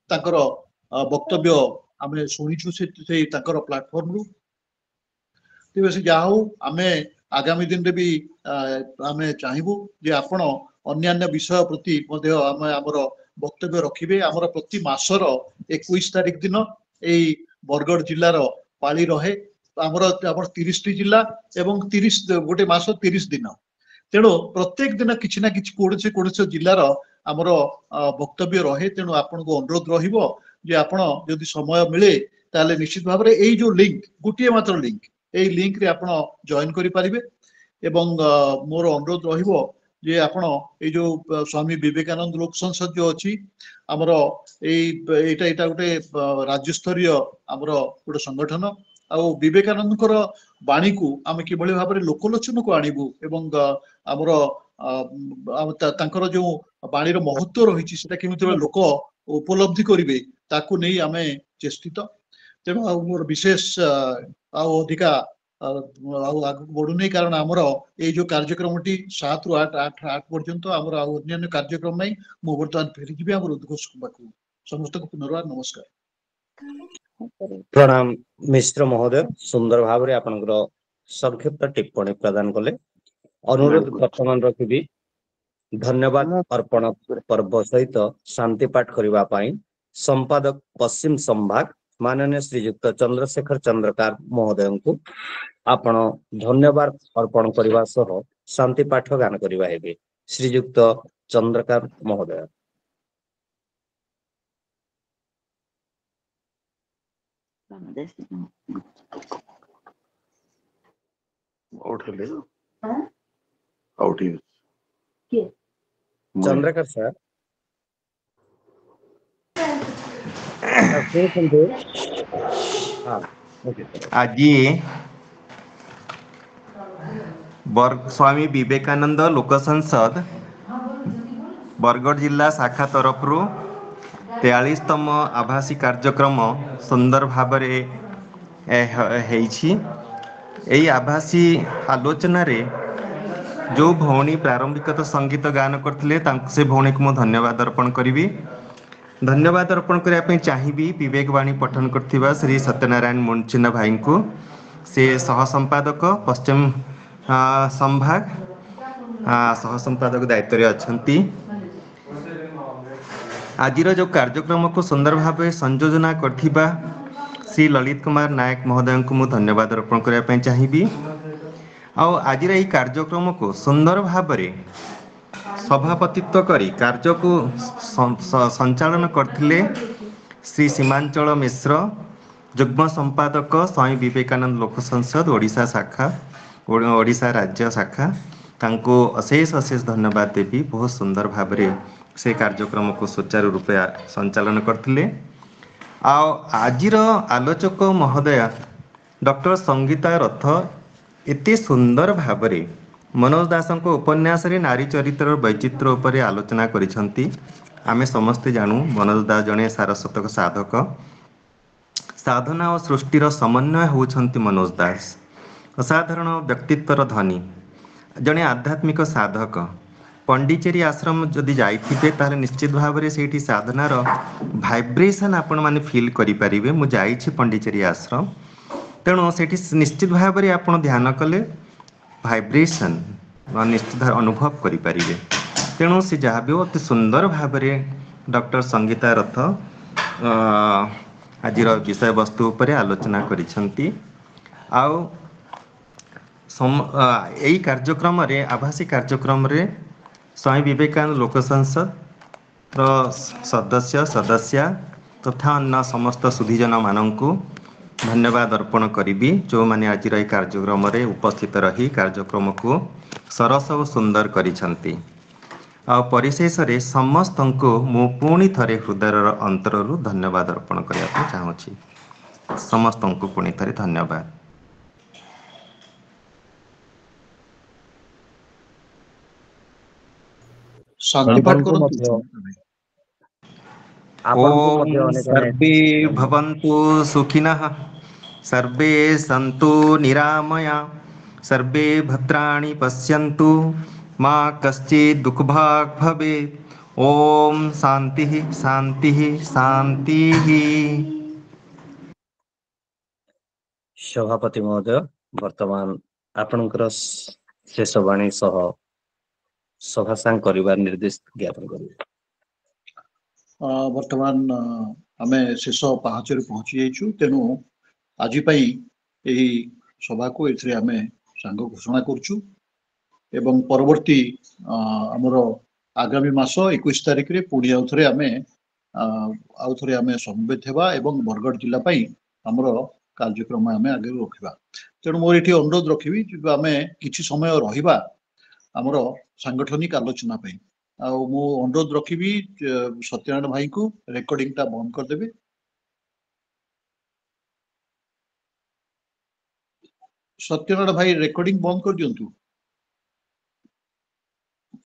ତାଙ୍କର ବକ୍ତବ୍ୟ ଆମେ ଶୁଣିଛୁ ସେଇ ତାଙ୍କର ପ୍ଲାଟଫର୍ମରୁ। ତେବେ ସେ ଯାହା ହଉ ଆମେ ଆଗାମୀ ଦିନରେ ବି ଆମେ ଚାହିଁବୁ ଯେ ଆପଣ ଅନ୍ୟାନ୍ୟ ବିଷୟ ପ୍ରତି ମଧ୍ୟ ଆମର ବକ୍ତବ୍ୟ ରଖିବେ। ଆମର ପ୍ରତି ମାସର 21 ତାରିଖ ଦିନ ଏଇ ବରଗଡ଼ ଜିଲ୍ଲାର ପାଳି ରହେ। ଆମର 30ଟି ଜିଲ୍ଲା ଏବଂ ଗୋଟେ ମାସ 30 ଦିନ, ତେଣୁ ପ୍ରତ୍ୟେକ ଦିନ କିଛି ନା କିଛି କୌଣସି ଜିଲ୍ଲାର ଆମର ବକ୍ତବ୍ୟ ରହେ। ତେଣୁ ଆପଣଙ୍କୁ ଅନୁରୋଧ ରହିବ ଯେ ଆପଣ ଯଦି ସମୟ ମିଳେ ତାହେଲେ ନିଶ୍ଚିତ ଭାବରେ ଏଇ ଯୋଉ ଲିଙ୍କ, ଗୋଟିଏ ମାତ୍ର ଲିଙ୍କ, ଏଇ ଲିଙ୍କରେ ଆପଣ ଜଏନ କରିପାରିବେ। ଏବଂ ମୋର ଅନୁରୋଧ ରହିବ ଯେ ଆପଣ ଏଇ ଯୋଉ ସ୍ୱାମୀ ବିବେକାନନ୍ଦ ଲୋକ ସଂସଦ ଯୋଉ ଅଛି ଆମର ଏଇଟା ଗୋଟେ ରାଜ୍ୟସ୍ତରୀୟ ଆମର ଗୋଟେ ସଂଗଠନ। ଆଉ ବିବେକାନନ୍ଦଙ୍କର ବାଣୀକୁ ଆମେ କିଭଳି ଭାବରେ ଲୋକଲୋଚନକୁ ଆଣିବୁ ଏବଂ ଆମର ତାଙ୍କର ଯୋଉ ବାଣୀର ମହତ୍ଵ ରହିଛି ସେଟା କେମିତି ଲୋକ ଉପଲବ୍ଧି କରିବେ ତାକୁ ନେଇ ଆମେ ଚେଷ୍ଟିତ। ତେଣୁ ଆଉ ମୋର ବିଶେଷ ଆଉ ଅଧିକା ଆଉ ଆଗକୁ ବଢୁନି, କାରଣ ଆମର ଏଇ ଯୋଉ କାର୍ଯ୍ୟକ୍ରମଟି 7ରୁ 8 ପର୍ଯ୍ୟନ୍ତ ଆମର ଆଉ ଅନ୍ୟାନ୍ୟ କାର୍ଯ୍ୟକ୍ରମ ନାହିଁ। ମୁଁ ବର୍ତ୍ତମାନ ଫେରିଯିବି ଆମର ଉଦ୍ଘୋଷ ପାଖକୁ। ସମସ୍ତଙ୍କୁ ପୁନର୍ବାର ନମସ୍କାର। ପ୍ରଣାମ ମିଶ୍ର ମହୋଦୟ, ସୁନ୍ଦର ଭାବରେ ଆପଣଙ୍କର ସଂକ୍ଷିପ୍ତ ଟିପ୍ପଣୀ ପ୍ରଦାନ କଲେ। ଅନୁରୋଧ ବର୍ତ୍ତମାନ ରଖିବି ଧନ୍ୟବାଦ ଅର୍ପଣ ପର୍ବ ସହିତ ଶାନ୍ତି ପାଠ କରିବା ପାଇଁ ସମ୍ପାଦକ ପଶ୍ଚିମ ସମ୍ଭାଗ ମାନନୀୟ ଶ୍ରୀଯୁକ୍ତ ଚନ୍ଦ୍ରଶେଖର ଚନ୍ଦ୍ରକାର ମହୋଦୟଙ୍କୁ ଆପଣ ଧନ୍ୟବାଦ ଅର୍ପଣ କରିବା ସହ ଶାନ୍ତି ପାଠ ଗାନ କରିବା ହେବେ। ଶ୍ରୀଯୁକ୍ତ ଚନ୍ଦ୍ରକାର ମହୋଦୟ। ଆଉଟ୍ ହେଲେ ଆଉଟ୍ ଚନ୍ଦ୍ରକର ସାର୍ ଶୁଣୁଛନ୍ତି? ହଁ, ଓକେ ସାର୍। ଆଜି ସ୍ୱାମୀ ବିବେକାନନ୍ଦ ଲୋକ ସଂସଦ ବରଗଡ଼ ଜିଲ୍ଲା ଶାଖା ତରଫରୁ 43ତମ ଆଭାସୀ କାର୍ଯ୍ୟକ୍ରମ ସୁନ୍ଦର ଭାବରେ ହେଇଛି। ଏହି ଆଭାସୀ ଆଲୋଚନାରେ ଯେଉଁ ଭଉଣୀ ପ୍ରାରମ୍ଭିକତ ସଙ୍ଗୀତ ଗାନ କରିଥିଲେ ତାଙ୍କୁ ସେ ଭଉଣୀକୁ ମୁଁ ଧନ୍ୟବାଦ ଅର୍ପଣ କରିବି। ଧନ୍ୟବାଦ ଅର୍ପଣ କରିବା ପାଇଁ ଚାହିଁବି ବିବେକବାଣୀ ପଠନ କରିଥିବା ଶ୍ରୀ ସତ୍ୟନାରାୟଣ ମୁଞ୍ଚିନା ଭାଇଙ୍କୁ। ସେ ସହ ସମ୍ପାଦକ ପଶ୍ଚିମ ସମ୍ଭାଗ ସହ ସମ୍ପାଦକ ଦାୟିତ୍ୱରେ ଅଛନ୍ତି। ଆଜିର ଯେଉଁ କାର୍ଯ୍ୟକ୍ରମକୁ ସୁନ୍ଦର ଭାବେ ସଂଯୋଜନା କରିଥିବା ଶ୍ରୀ ଲଳିତ କୁମାର ନାୟକ ମହୋଦୟଙ୍କୁ ମୁଁ ଧନ୍ୟବାଦ ଅର୍ପଣ କରିବା ପାଇଁ ଚାହିଁବି। ଆଉ ଆଜିର ଏହି କାର୍ଯ୍ୟକ୍ରମକୁ ସୁନ୍ଦର ଭାବରେ ସଭାପତିତ୍ୱ କରି କାର୍ଯ୍ୟକୁ ସଞ୍ଚାଳନ କରିଥିଲେ ଶ୍ରୀ ସୀମାଞ୍ଚଳ ମିଶ୍ର, ଯୁଗ୍ମ ସମ୍ପାଦକ ସ୍ୱାମୀ ବିବେକାନନ୍ଦ ଲୋକ ସଂସଦ ଓଡ଼ିଶା ଶାଖା, ଓଡ଼ିଶା ରାଜ୍ୟ ଶାଖା। ତାଙ୍କୁ ଅଶେଷ ଅଶେଷ ଧନ୍ୟବାଦ ଦେବି। ବହୁତ ସୁନ୍ଦର ଭାବରେ ସେ କାର୍ଯ୍ୟକ୍ରମକୁ ସୁଚାରୁ ରୂପେ ସଞ୍ଚାଳନ କରିଥିଲେ। ଆଉ ଆଜିର ଆଲୋଚକ ମହୋଦୟା ଡକ୍ଟର ସଙ୍ଗୀତା ରଥ ଏତେ ସୁନ୍ଦର ଭାବରେ ମନୋଜ ଦାସଙ୍କ ଉପନ୍ୟାସରେ ନାରୀ ଚରିତ୍ରର ବୈଚିତ୍ର୍ୟ ଉପରେ ଆଲୋଚନା କରିଛନ୍ତି। ଆମେ ସମସ୍ତେ ଜାଣୁ ମନୋଜ ଦାସ ଜଣେ ସାରସ୍ୱତ ସାଧକ। ସାଧନା ଓ ସୃଷ୍ଟିର ସମନ୍ୱୟ ହେଉଛନ୍ତି ମନୋଜ ଦାସ। ଅସାଧାରଣ ବ୍ୟକ୍ତିତ୍ୱର ଧନୀ, ଜଣେ ଆଧ୍ୟାତ୍ମିକ ସାଧକ। ପଣ୍ଡିଚେରୀ ଆଶ୍ରମ ଯଦି ଯାଇଥିବେ ତାହେଲେ ନିଶ୍ଚିତ ଭାବରେ ସେଇଠି ସାଧନାର ଭାଇବ୍ରେସନ୍ ଆପଣମାନେ ଫିଲ୍ କରିପାରିବେ। ମୁଁ ଯାଇଛି ପଣ୍ଡିଚେରୀ ଆଶ୍ରମ, ତେଣୁ ସେଇଠି ନିଶ୍ଚିତ ଭାବରେ ଆପଣ ଧ୍ୟାନ କଲେ ଭାଇବ୍ରେସନ୍ ନିଶ୍ଚିତ ଅନୁଭବ କରିପାରିବେ। ତେଣୁ ସେ ଯାହା ବି ଅତି ସୁନ୍ଦର ଭାବରେ ଡକ୍ଟର ସଙ୍ଗୀତା ରଥ ଆଜିର ବିଷୟବସ୍ତୁ ଉପରେ ଆଲୋଚନା କରିଛନ୍ତି। ଆଉ ଏହି କାର୍ଯ୍ୟକ୍ରମରେ ଆଭାସୀ କାର୍ଯ୍ୟକ୍ରମରେ ସ୍ୱାମୀ ବିବେକାନନ୍ଦ ଲୋକ ସଂସଦର ସଦସ୍ୟା ତଥା ଅନ୍ୟ ସମସ୍ତ ସୁଧୀଜନମାନଙ୍କୁ ଧନ୍ୟବାଦ ଅର୍ପଣ କରିବି, ଯେଉଁମାନେ ଆଜିର ଏହି କାର୍ଯ୍ୟକ୍ରମରେ ଉପସ୍ଥିତ ରହି କାର୍ଯ୍ୟକ୍ରମକୁ ସରସ ଓ ସୁନ୍ଦର କରିଛନ୍ତି। ଆଉ ପରିଶେଷରେ ସମସ୍ତଙ୍କୁ ମୁଁ ପୁଣି ଥରେ ହୃଦୟର ଅନ୍ତରରୁ ଧନ୍ୟବାଦ ଅର୍ପଣ କରିବା ପାଇଁ ଚାହୁଁଛି। ସମସ୍ତଙ୍କୁ ପୁଣି ଥରେ ଧନ୍ୟବାଦ। ଶାନ୍ତିପାଠ ଆପଣଙ୍କୁ କରନ୍ତୁ। ମଧ୍ୟ ଆପଣଙ୍କୁ ମଧ୍ୟ ଓମ୍ ଅନେକ ସର୍ବେ ଅନେକ ଭବନ୍ତୁ ସୁଖିନଃ, ସର୍ବେ ସନ୍ତୁ ନିରାମୟା, ସର୍ବେ ଭଦ୍ରାଣି ପଶ୍ୟନ୍ତୁ, ମା କଶ୍ଚିତ୍ ଦୁଃଖଭାଗ୍ ଭବେତ୍। ଓମ୍ ଶାନ୍ତିଃ ଶାନ୍ତିଃ ଶାନ୍ତିଃ। ସଭାପତି ମହୋଦୟ, ବର୍ତ୍ତମାନ ଆପଣଙ୍କର ଶେଷ ବାଣୀ ସହ ସଭା ସାଙ୍ଗ କରିବାର ନିର୍ଦ୍ଦେଶ ଜ୍ଞାପନ କରିବେ। ବର୍ତ୍ତମାନ ଆମେ ଶେଷ ପାହାଚରେ ପହଞ୍ଚି ଯାଇଛୁ। ତେଣୁ ଆଜି ପାଇଁ ଏହି ସଭାକୁ ଏଥିରେ ଆମେ ସାଙ୍ଗ ଘୋଷଣା କରୁଛୁ ଏବଂ ପରବର୍ତ୍ତୀ ଆମର ଆଗାମୀ ମାସ 21 ତାରିଖରେ ପୁଣି ଆଉଥରେ ଆମେ ସମବେତ ହେବା ଏବଂ ବରଗଡ଼ ଜିଲ୍ଲା ପାଇଁ ଆମର କାର୍ଯ୍ୟକ୍ରମ ଆମେ ଆଗରେ ରଖିବା। ତେଣୁ ମୋର ଏଠି ଅନୁରୋଧ ରଖିବି ଯେ ଆମେ କିଛି ସମୟ ରହିବା ଆମର ସାଂଗଠନିକ ଆଲୋଚନା ପାଇଁ। ଆଉ ମୁଁ ଅନୁରୋଧ ରଖିବି ସତ୍ୟନାରାୟଣ ଭାଇଙ୍କୁ ରେକର୍ଡିଂଟା ବନ୍ଦ କରିଦେବେ। ସତ୍ୟନାରାୟଣ ଭାଇ ରେକର୍ଡିଂ ବନ୍ଦ କରିଦିଅନ୍ତୁ।